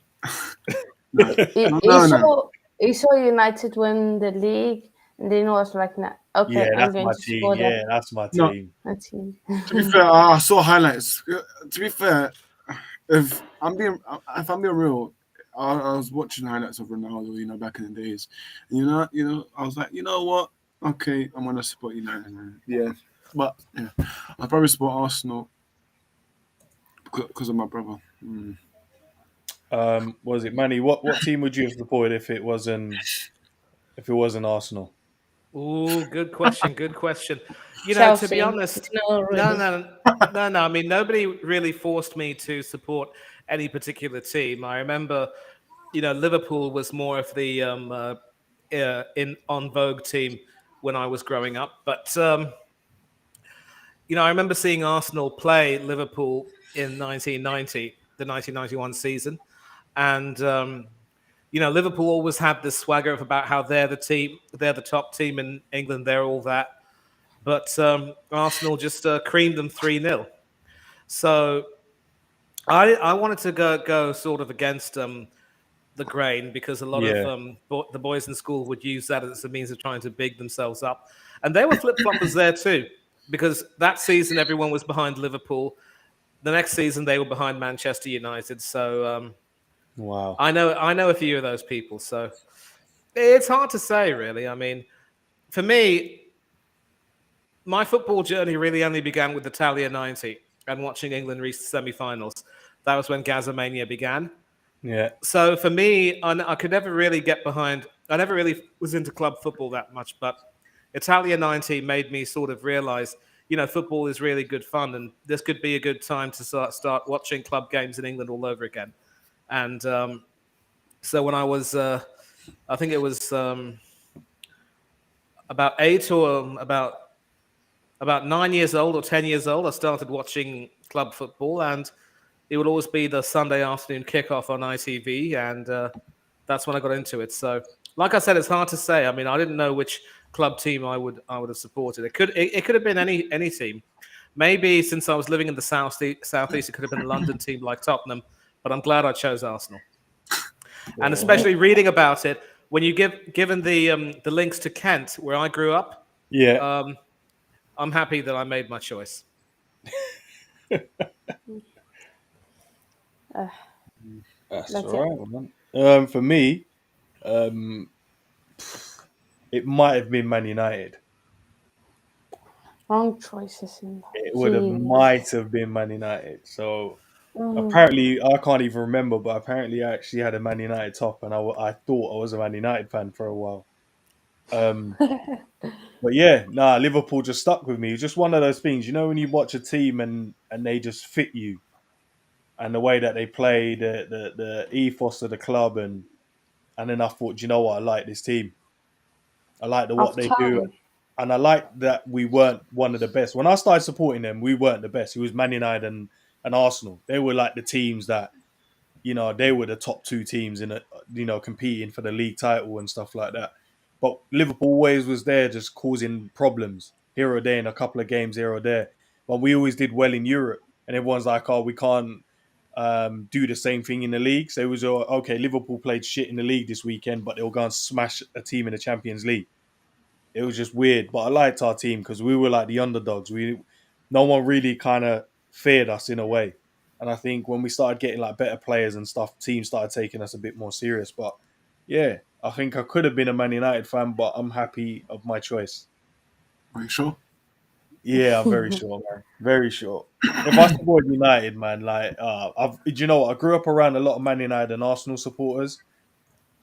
no, he, no, he no, no. saw he saw United win the league, and then was like, nah, okay, Yeah, I'm that's going my to team. support that, Yeah, that's my No, team. that team. to be fair, I saw highlights. To be fair, if I'm being real, I was watching highlights of Ronaldo, back in the days, and I was like, you know what? Okay, I'm gonna support United. Yeah, but yeah, I probably support Arsenal because of my brother. Was it Manny? What team would you have supported if it wasn't Arsenal? Ooh, good question. Good question. To be Chelsea, honest, you know no, already. no, no, no. I mean, nobody really forced me to support any particular team. I remember, Liverpool was more of the in on vogue team when I was growing up. But I remember seeing Arsenal play Liverpool in 1990, the 1991 season, and Liverpool always had this swagger of about how they're the team, they're the top team in England, they're all that. But Arsenal just creamed them 3-0. So I wanted to go sort of against the grain because a lot of Yeah, the boys in school would use that as a means of trying to big themselves up. And they were flip floppers there too, because that season everyone was behind Liverpool. The next season they were behind Manchester United. So wow. I know a few of those people. So it's hard to say, really. I mean, for me, my football journey really only began with Italia 90 and watching England reach the semi-finals. That was when Gazamania began. Yeah, So for me, I could never really get behind. I never really was into club football that much, but Italia 90 made me sort of realize, football is really good fun, and this could be a good time to start watching club games in England all over again. And so when I was, I think it was about 9 years old or 10 years old, I started watching club football, and it would always be the Sunday afternoon kickoff on ITV, and that's when I got into it. So, like I said, it's hard to say. I mean, I didn't know which club team I would have supported. It could have been any team. Maybe since I was living in the southeast, it could have been a London team like Tottenham. But I'm glad I chose Arsenal, and especially reading about it when you given the links to Kent, where I grew up. yeah. Um, I'm happy that I made my choice. Uh, That's that's all it. right, man. For me, um, it might have been Man United. Wrong choices in It that. would have Jeez. might have been Man United. So Mm. apparently, I can't even remember, but apparently, I actually had a Man United top, and I thought I was a Man United fan for a while. Um, but yeah, Liverpool just stuck with me. It's just one of those things, when you watch a team and they just fit you, and the way that they play, the ethos of the club, and then I thought, you know what, I like this team. I like what Of they do. time. and I like that we weren't one of the best. When I started supporting them, we weren't the best. It was Man United and Arsenal. They were like the teams that, they were the top two teams in it, competing for the league title and stuff like that. But Liverpool always was there, just causing problems here or there in a couple of games here or there. But we always did well in Europe, and everyone's like, "Oh, we can't do the same thing in the league." So it was okay. Liverpool played shit in the league this weekend, but they'll go and smash a team in the Champions League. It was just weird, but I liked our team because we were like the underdogs. No one really kind of feared us in a way. And I think when we started getting like better players and stuff, teams started taking us a bit more serious. But yeah, I think I could have been a Man United fan, but I'm happy of my choice. Are you sure? Yeah, I'm very sure, man. Very sure. If I support United, man, like, do you know what? I grew up around a lot of Man United and Arsenal supporters,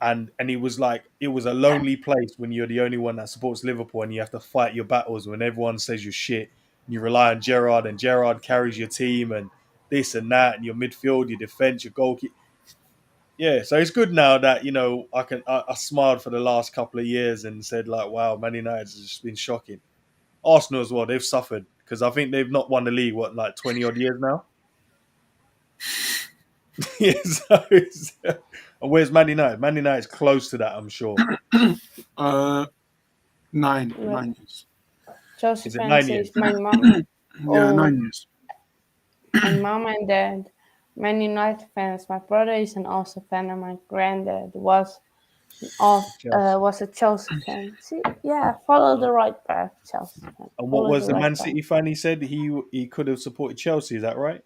and it was like it was a lonely place when you're the only one that supports Liverpool and you have to fight your battles when everyone says you're shit and you rely on Gerrard and Gerrard carries your team and this and that and your midfield, your defense, your goalkeeper. Yeah, so it's good now that I smiled for the last couple of years and said like, wow, Man United has just been shocking. Arsenal as well, they've suffered because I think they've not won the league like 20 odd years now. Yeah, and where's Man United? Man United's close to that, I'm sure. 9 Yeah. years. Chelsea Is it fan 9 says years? my mom, Yeah, oh, 9 years. my mom and dad, Man United fans. My brother is an Arsenal fan, and my granddad was a Chelsea fan. See, yeah, follow the right path, Chelsea fan. And what Follow was the the right Man path. City fan? He said he could have supported Chelsea. Is that right?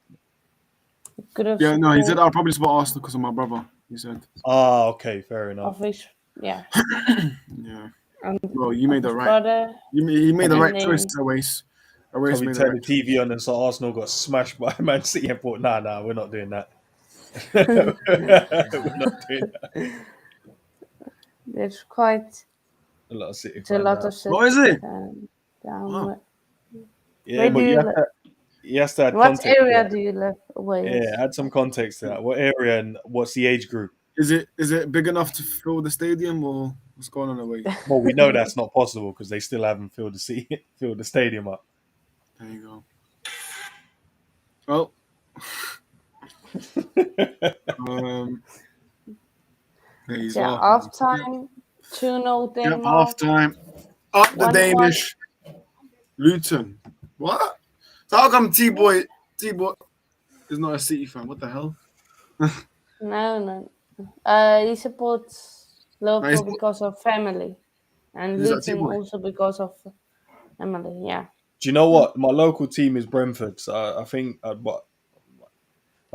Could have Yeah, no, he said support I'll probably support Arsenal because of my brother. He said, Ah, okay, fair enough. of his, yeah, yeah. and Well, you made the his right. brother. He made the And right then- choice, Awais. Awais Probably made the turn right the TV on and saw Arsenal got smashed by Man City and thought, nah, we're not doing that. We're not doing that. There's quite A lot of City a fans lot out. of City What is it? fan down. Wow. Yeah, Where but do you you have live? to, you have to add What context to area that. do you live? Yeah, add some context to that. What area and what's the age group? Is it big enough to fill the stadium or what's going on away? Well, we know that's not possible because they still haven't filled the stadium up. There you go. Well, there he's Yeah, laughing. half time, 2-0 Yep, Denmark. half time. Up the 1-1. Danish. Luton. What? So how come T-Boy is not a City fan? What the hell? No. He supports Liverpool Nice. because of family. And Is that Luton T-Boy? also because of family, yeah. Do you know what? My local team is Brentford, so I think I've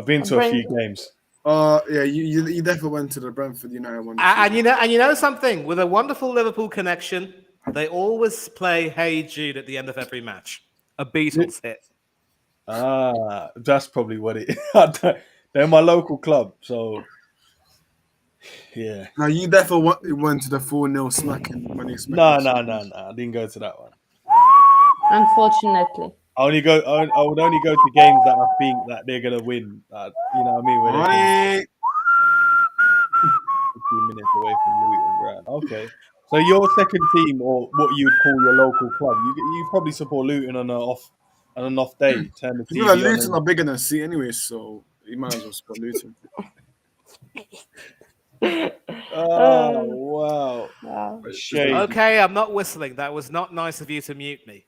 been to a few games. Yeah, you definitely went to the Brentford United one. And you know something, with a wonderful Liverpool connection, they always play Hey Jude at the end of every match. A Beatles hit. Ah, that's probably what it is. They're my local club, so yeah. Now you definitely went to the 4-0 smacking when he No. smacked. I didn't go to that one. Unfortunately. I would only go to games that I think that they're gonna win. You know what I mean? Where they can Right. 15 minutes away from Luton Ground. Okay. So your second team, or what you'd call your local club, you probably support Luton on an off day. Turn the To be fair, TV on. Luton are bigger than City anyway, so you might as well support Luton. Oh wow! Wow. Shade. Okay, I'm not whistling. That was not nice of you to mute me.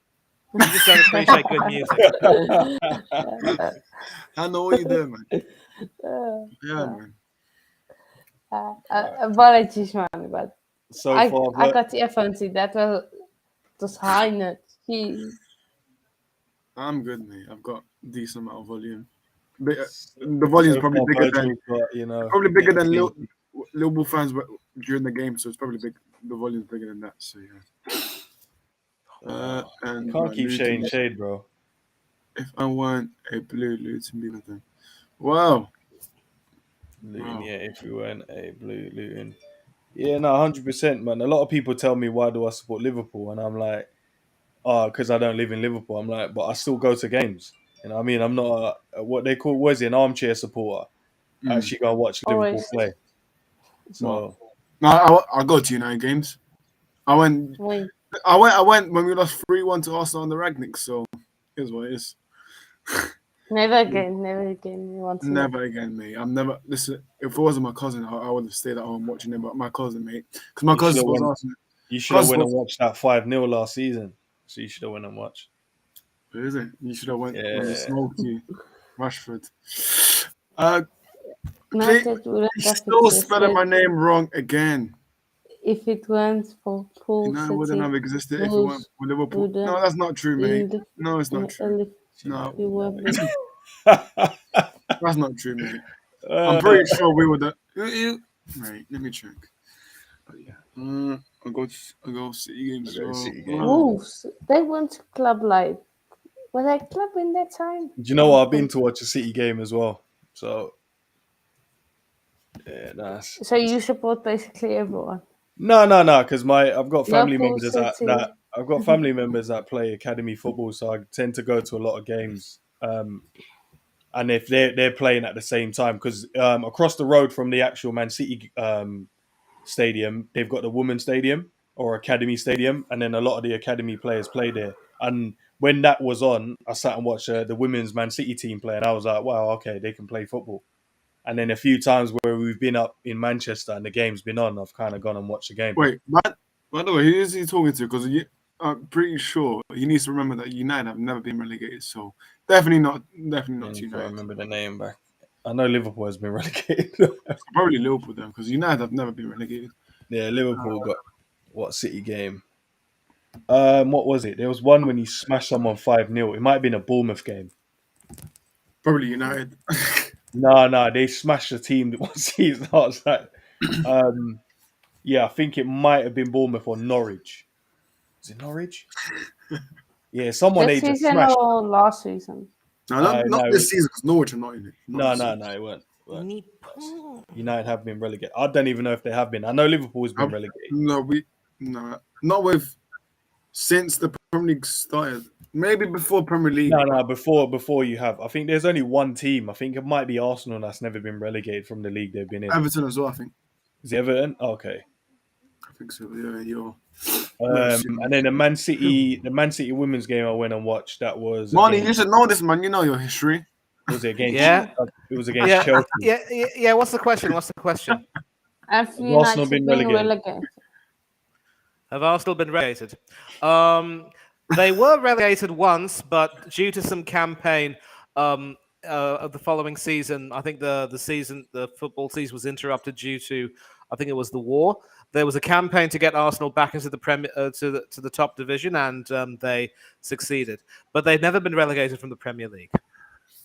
You just don't appreciate good music. I know what you doing, man. Yeah, man. Apologies, man, but So I far, got the earphones in. That was high note. Jeez. I'm good, mate. I've got decent amount of volume. The volume's probably bigger than Liverpool fans during the game, so it's probably big. The volume's bigger than that. So yeah. And you can't keep sharing shade, bro. If I want a blue Luton, be nothing. Wow. Luton, yeah. If we weren't a blue Luton, yeah, no, 100%, man. A lot of people tell me why do I support Liverpool, and I'm like, because I don't live in Liverpool. I'm like, but I still go to games. You know what I mean? I'm not what they call an armchair supporter. I actually go watch Liverpool Always. play. So No, I go to United games. I went. Wait. I went when we lost 3-1 to Arsenal on the Ragnick. So here's what it is. Never again. Never again. We want to know. Never again, mate. I'm never. Listen, if it wasn't my cousin, I would have stayed at home watching it. But my cousin, mate, because my You cousin should've was went- Arsenal. You should have Cousin went and was. watched that 5-0 last season. So you should have went and watched. Who is it? You should have went when Yeah. he smoked you, Rashford. United wouldn't He's have still spelling my existed name wrong again. if it weren't for Paul United wouldn't have City. existed if it weren't for Liverpool. Wouldn't No, that's not true, mate. in No, it's not true. the No, we were big. that's not true, mate. I'm pretty sure we would have. Right, let me check. But yeah, I'll go City games. I'll go So, City games. Wolves. They went to club life. Were they club in that time? Do you know what? I've been to watch a City game as well. So, yeah, nice. So you support basically everyone. No, because I've got family Liverpool, members City. that I've got family members that play academy football, so I tend to go to a lot of games. And if they're playing at the same time, because across the road from the actual Man City stadium, they've got the women's stadium or academy stadium, and then a lot of the academy players play there. And when that was on, I sat and watched the women's Man City team play, and I was like, wow, okay, they can play football. And then a few times where we've been up in Manchester and the game's been on, I've kind of gone and watched the game. wait, by the way, who is he talking to? Because I'm pretty sure he needs to remember that United have never been relegated. So definitely not I United. remember the name back. I know Liverpool has been relegated. Probably Liverpool then, because United have never been relegated. Yeah, Liverpool got what City game? What was it? There was one when he smashed someone 5-0. It might have been a Bournemouth game. Probably United. No, they smashed the team that one season. I was like, yeah, I think it might have been Bournemouth or Norwich. Is it Norwich? Yeah, someone This they just season smashed. or last season? No, not no, this season, because Norwich are not in it. No, it weren't. United have been relegated. I don't even know if they have been. I know Liverpool has been relegated. No, not with since the Premier League started. Maybe before Premier League. No, before you have. I think there's only one team. I think it might be Arsenal that's never been relegated from the league they've been in. Everton as well, I think. Is it Everton? Okay. I think so. Yeah, you're. And then the Man City women's game I went and watched. That was Marnie, you should know this, man. You know your history. Was it against? Yeah. It was against Chelsea. Yeah. What's the question? Have Arsenal United been been relegated? relegated? Have Arsenal been relegated? They were relegated once, but due to some campaign of the following season, I think the football season was interrupted due to, I think it was the war. There was a campaign to get Arsenal back into the Premier to the top division, and they succeeded. But they've never been relegated from the Premier League.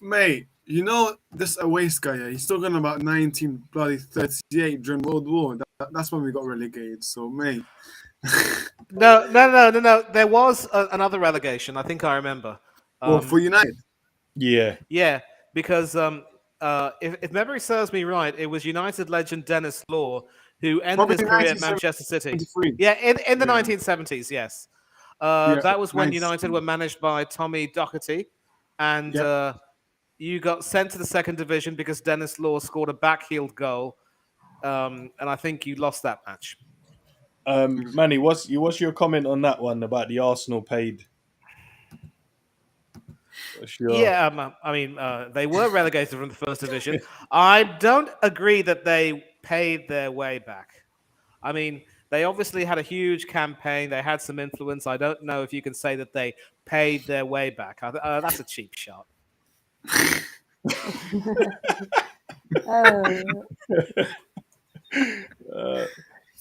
Mate, you know this away guy, yeah, he's talking about 1938 during World War. That's when we got relegated. So, mate. No. There was another relegation. I think I remember. Well, for United. Yeah. Yeah, because if memory serves me right, it was United legend Dennis Law who ended his career at Manchester City. Yeah, in the 1970s, yes. That was when United were managed by Tommy Docherty, and you got sent to the second division because Dennis Law scored a backheeled goal, and I think you lost that match. Manny, what's your comment on that one about the Arsenal paid? Yeah, I mean, they were relegated from the first division. I don't agree that they paid their way back. I mean, they obviously had a huge campaign. They had some influence. I don't know if you can say that they paid their way back. That's a cheap shot.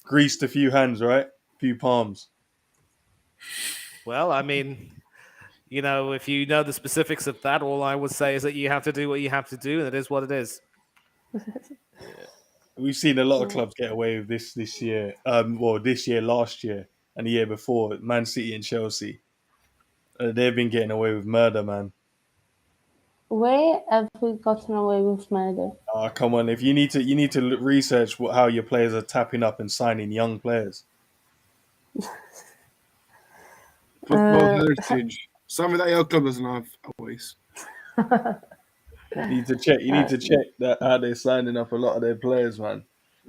Greased a few hands, right? A few palms. Well, I mean, you know, if you know the specifics of that, all I would say is that you have to do what you have to do, and it is what it is. We've seen a lot of clubs get away with this year. This year, last year, and the year before. Man City and Chelsea. They've been getting away with murder, man. Where have we gotten away with murder? Come on! If you need to research how your players are tapping up and signing young players. Football heritage. Something that your club doesn't have always. You need to check that how they're signing up a lot of their players, man.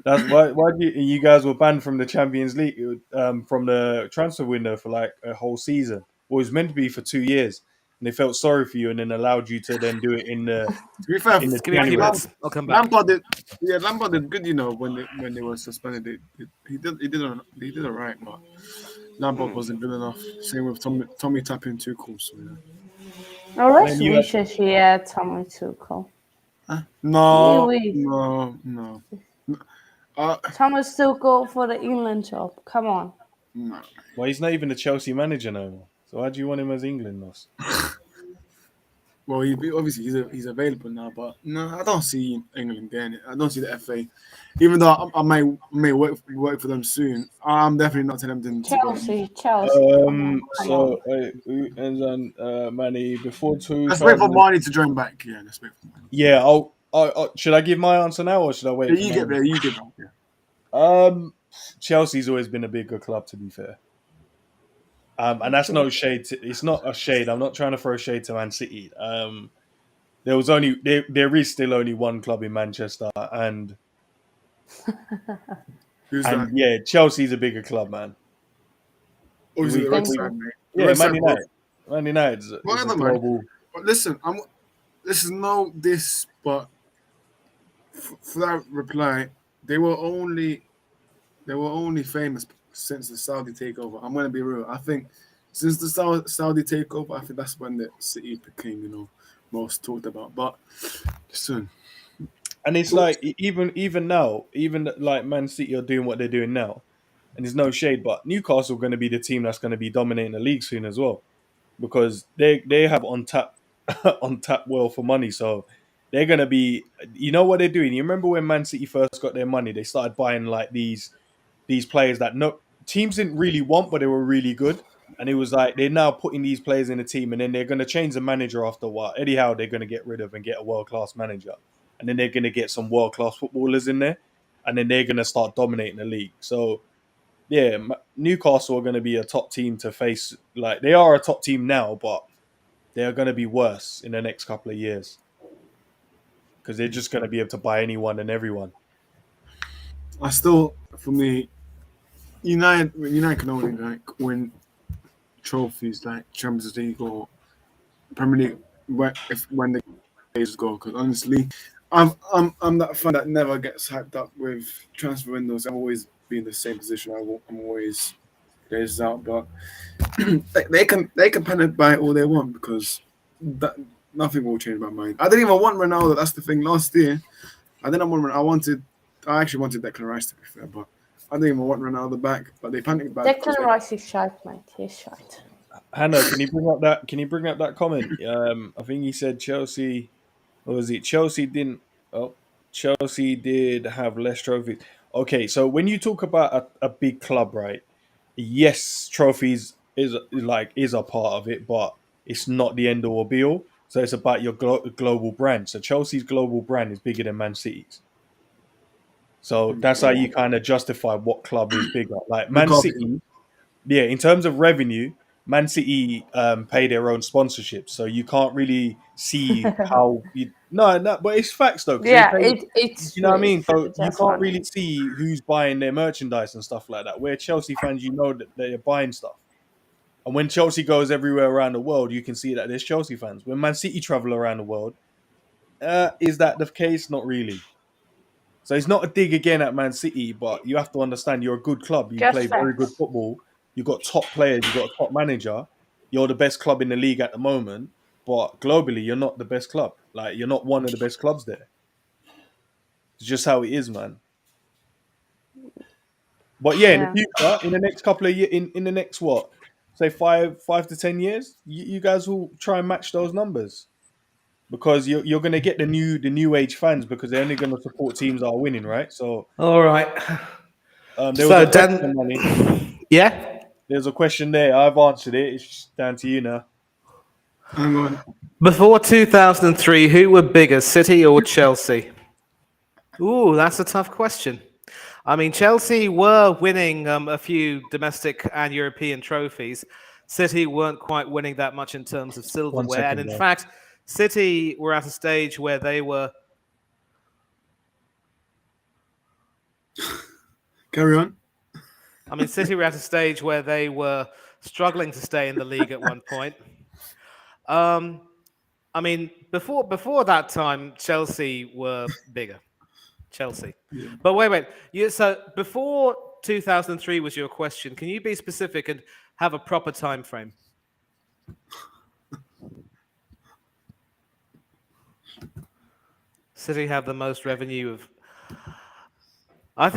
That's why you guys were banned from the Champions League from the transfer window for like a whole season. Well, it was meant to be for 2 years, and they felt sorry for you and then allowed you to then do it To be fair, in the Just give me a few January. minutes. I'll come back. Lampard did. Yeah, Lampard did good. When they were suspended, he did alright, but Lampard wasn't good enough. Same with Tommy tapping too cool. So Oh, And then let's you wish us yeah, Tommy Tuchel. no, We. no. Thomas Tuchel for the England job. Come on. No. well, he's not even the Chelsea manager no more. So why do you want him as England boss? Well, obviously he's available now, but no, I don't see England getting it. I don't see the FA, even though I may work for them soon. I'm definitely not telling them to go. Chelsea. Come on. Come on. Who ends on Manny before Let's wait for 2000? Marnie to join back. Yeah, let's wait for Marnie. Yeah, should I give my answer now or should I wait? Yeah, For you get Manny? there. You get back. Yeah. Chelsea's always been a bigger club, to be fair. And that's no shade. It's not a shade. I'm not trying to throw shade to Man City. There is still only one club in Manchester, and Who's that? yeah, Chelsea's a bigger club, man. Obviously, the We- red we- side, mate. The Yeah, red Man side, United. Man United is a Whatever, man. global. But listen, this is no this, but for that reply, they were only famous since the Saudi takeover. I'm gonna be real. I think since the Saudi takeover, I think that's when the city became, most talked about. But listen, And it's like even now, even like Man City are doing what they're doing now, and there's no shade, but Newcastle are going to be the team that's going to be dominating the league soon as well, because they have on tap on tap well for money, so they're going to be. You know what they're doing? You remember when Man City first got their money? They started buying like these players that no teams didn't really want, but they were really good. And it was like they're now putting these players in the team, and then they're going to change the manager after a while. Eddie Howe, they're going to get rid of and get a world class manager, and then they're going to get some world class footballers in there, and then they're going to start dominating the league. So yeah, Newcastle are going to be a top team to face. Like they are a top team now, but they are going to be worse in the next couple of years because they're just going to be able to buy anyone and everyone. for me, United can only like win trophies like Champions League or Premier League when the days go. Because honestly, I'm that fan that never gets hyped up with transfer windows. I've always been in the same position. I'm always days out, but they can panic buy all they want because that nothing will change my mind. I didn't even want Ronaldo. That's the thing. Last year, I didn't want. I actually wanted Declan Rice to be fair, but I didn't even want Ronaldo back. But they panicked back. Declan Rice is shite, mate. He's shite. Hannah, can you bring up that? Can you bring up that comment? I think he said Chelsea. Or was it Chelsea didn't? Oh, Chelsea did have less trophies. Okay, so when you talk about a big club, right? Yes, trophies is a part of it, but it's not the end all be all. So it's about your global brand. So Chelsea's global brand is bigger than Man City's. So that's how you kind of justify what club is bigger. Like Man City, yeah, in terms of revenue, Man City pay their own sponsorships, so you can't really see how. No, but it's facts though. 'Cause Yeah, they pay, it's you know what I mean. So it's you just can't money. really see who's buying their merchandise and stuff like that. Where Chelsea fans, you know that they're buying stuff, and when Chelsea goes everywhere around the world, you can see that there's Chelsea fans. When Man City travel around the world, is that the case? Not really. So it's not a dig again at Man City, but you have to understand you're a good club. You Just play very good facts. football. You've got top players. You've got a top manager. You're the best club in the league at the moment. But globally, you're not the best club. Like, you're not one of the best clubs there. It's just how it is, man. But yeah, in the Yeah. future, in the next couple of years, in the next what? Say 5 to 10 years, you guys will try and match those numbers. Because you're going to get the new age fans because they're only going to support teams that are winning, right? So All right. there was So a question, Dan, Manny. yeah. There's a question there. I've answered it. It's down to you now. Hang on. Before 2003, who were bigger, City or Chelsea? Ooh, that's a tough question. I mean, Chelsea were winning a few domestic and European trophies. City weren't quite winning that much in terms of 1 silverware. And second, in bro. fact, City were at a stage where they were. Carry on. I mean, City were at a stage where they were struggling to stay in the league at one point. I mean, before that time, Chelsea were bigger. Chelsea. Yeah. But wait. So before 2003 was your question. Can you be specific and have a proper time frame? City have the most revenue of. I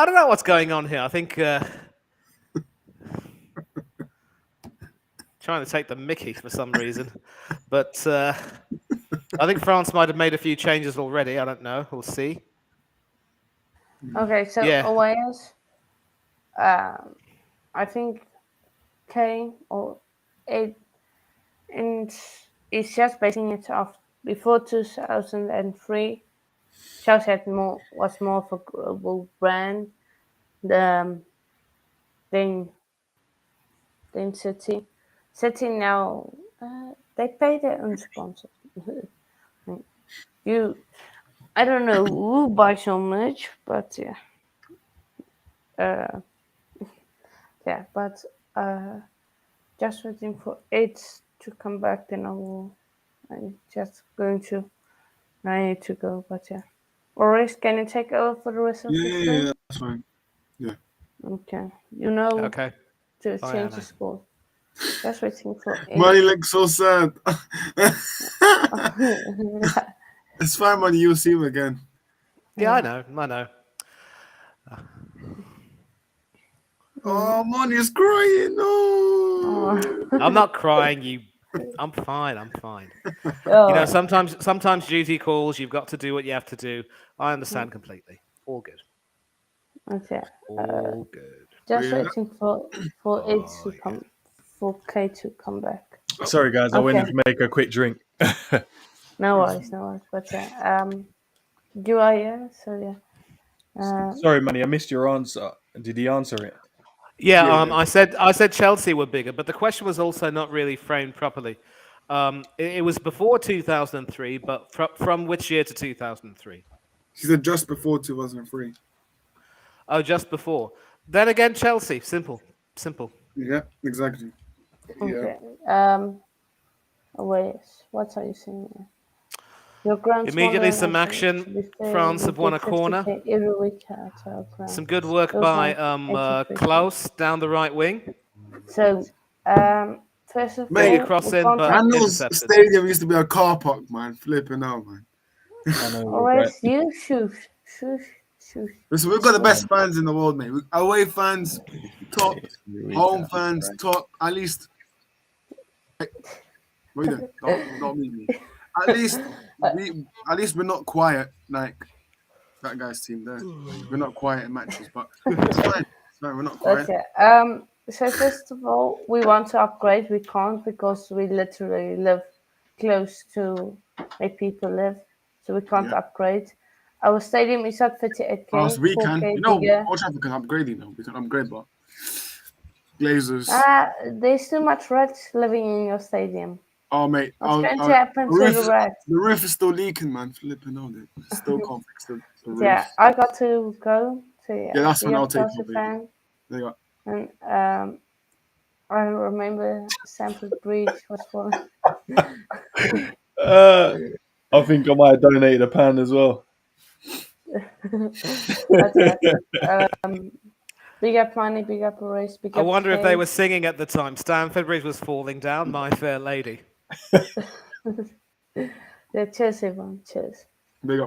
don't know what's going on here. I think trying to take the Mickey for some reason, but I think France might have made a few changes already. I don't know. We'll see. Okay, so Yeah. Wales, I think K or it, and it's just basing it off before 2003. Chelsea was more of a global brand than than City. City now they pay their own sponsors. I don't know who buys so much, but yeah. But just waiting for it to come back. Then I'm just going to. I need to go, but yeah. Oris, can you take over for the rest of the Yeah, stream? that's fine. Yeah. Okay. You know Okay. to Oh, change yeah, the no. score. Just waiting for Money it. looks so sad. It's fine, Money. You'll see him again. Yeah, I know. Oh, Money's crying. No. I'm not crying. I'm fine. Oh, You know, sometimes duty calls. You've got to do what you have to do. I understand completely. All good. okay. All good. Just Yeah. waiting for it to come, for K to come back. Sorry, guys. I went Okay. in to make a quick drink. No worries. But yeah, do I? Yeah. So yeah. Sorry, Manny. I missed your answer. Did he answer it? Yeah. Yeah. I said Chelsea were bigger, but the question was also not really framed properly. It was before 2003, but from which year to 2003? She said just before 2003. Oh, just before. Then again, Chelsea. Simple. Yeah, exactly. Okay. Wait. What are you saying? Here? Your grandmother Immediately some to action. be fair, France we have won give a corner. 50K every week at our ground. Some good work Those by are 83. Klaus down the right wing. So, first of Big all, cross we in, can't but Daniel's intercepted. stadium used to be a car park, man. Flipping out, man. I know. always you shush. Listen, we've got the best fans in the world, mate. Away fans, top. Home fans, top. At least. What are you doing? Don't meet me. At least we're not quiet like that guy's team there. We're not quiet in matches, but it's fine. It's fine. We're not quiet. Okay. So first of all, we want to upgrade. We can't because we literally live close to where people live, so we can't Yeah. upgrade. Our stadium is at 38K. So we can. 4K You know, bigger. Old Trafford can upgrade. You know, we can upgrade, but Glazers. There's too much rats living in your stadium. Oh, mate. What's going to happen to the rats? The roof is still leaking, man. Flipping out. Still can't fix the roof. Yeah, I got to go. So yeah, that's when be a I'll take Chelsea over. fan. There you go. And I remember Stamford Bridge was falling. I think I might have donated £1 as well. Big up money, big up race, big up. I wonder if K. they were singing at the time. Stamford Bridge was falling down, my fair lady. Yeah, cheers everyone, cheers. Big up.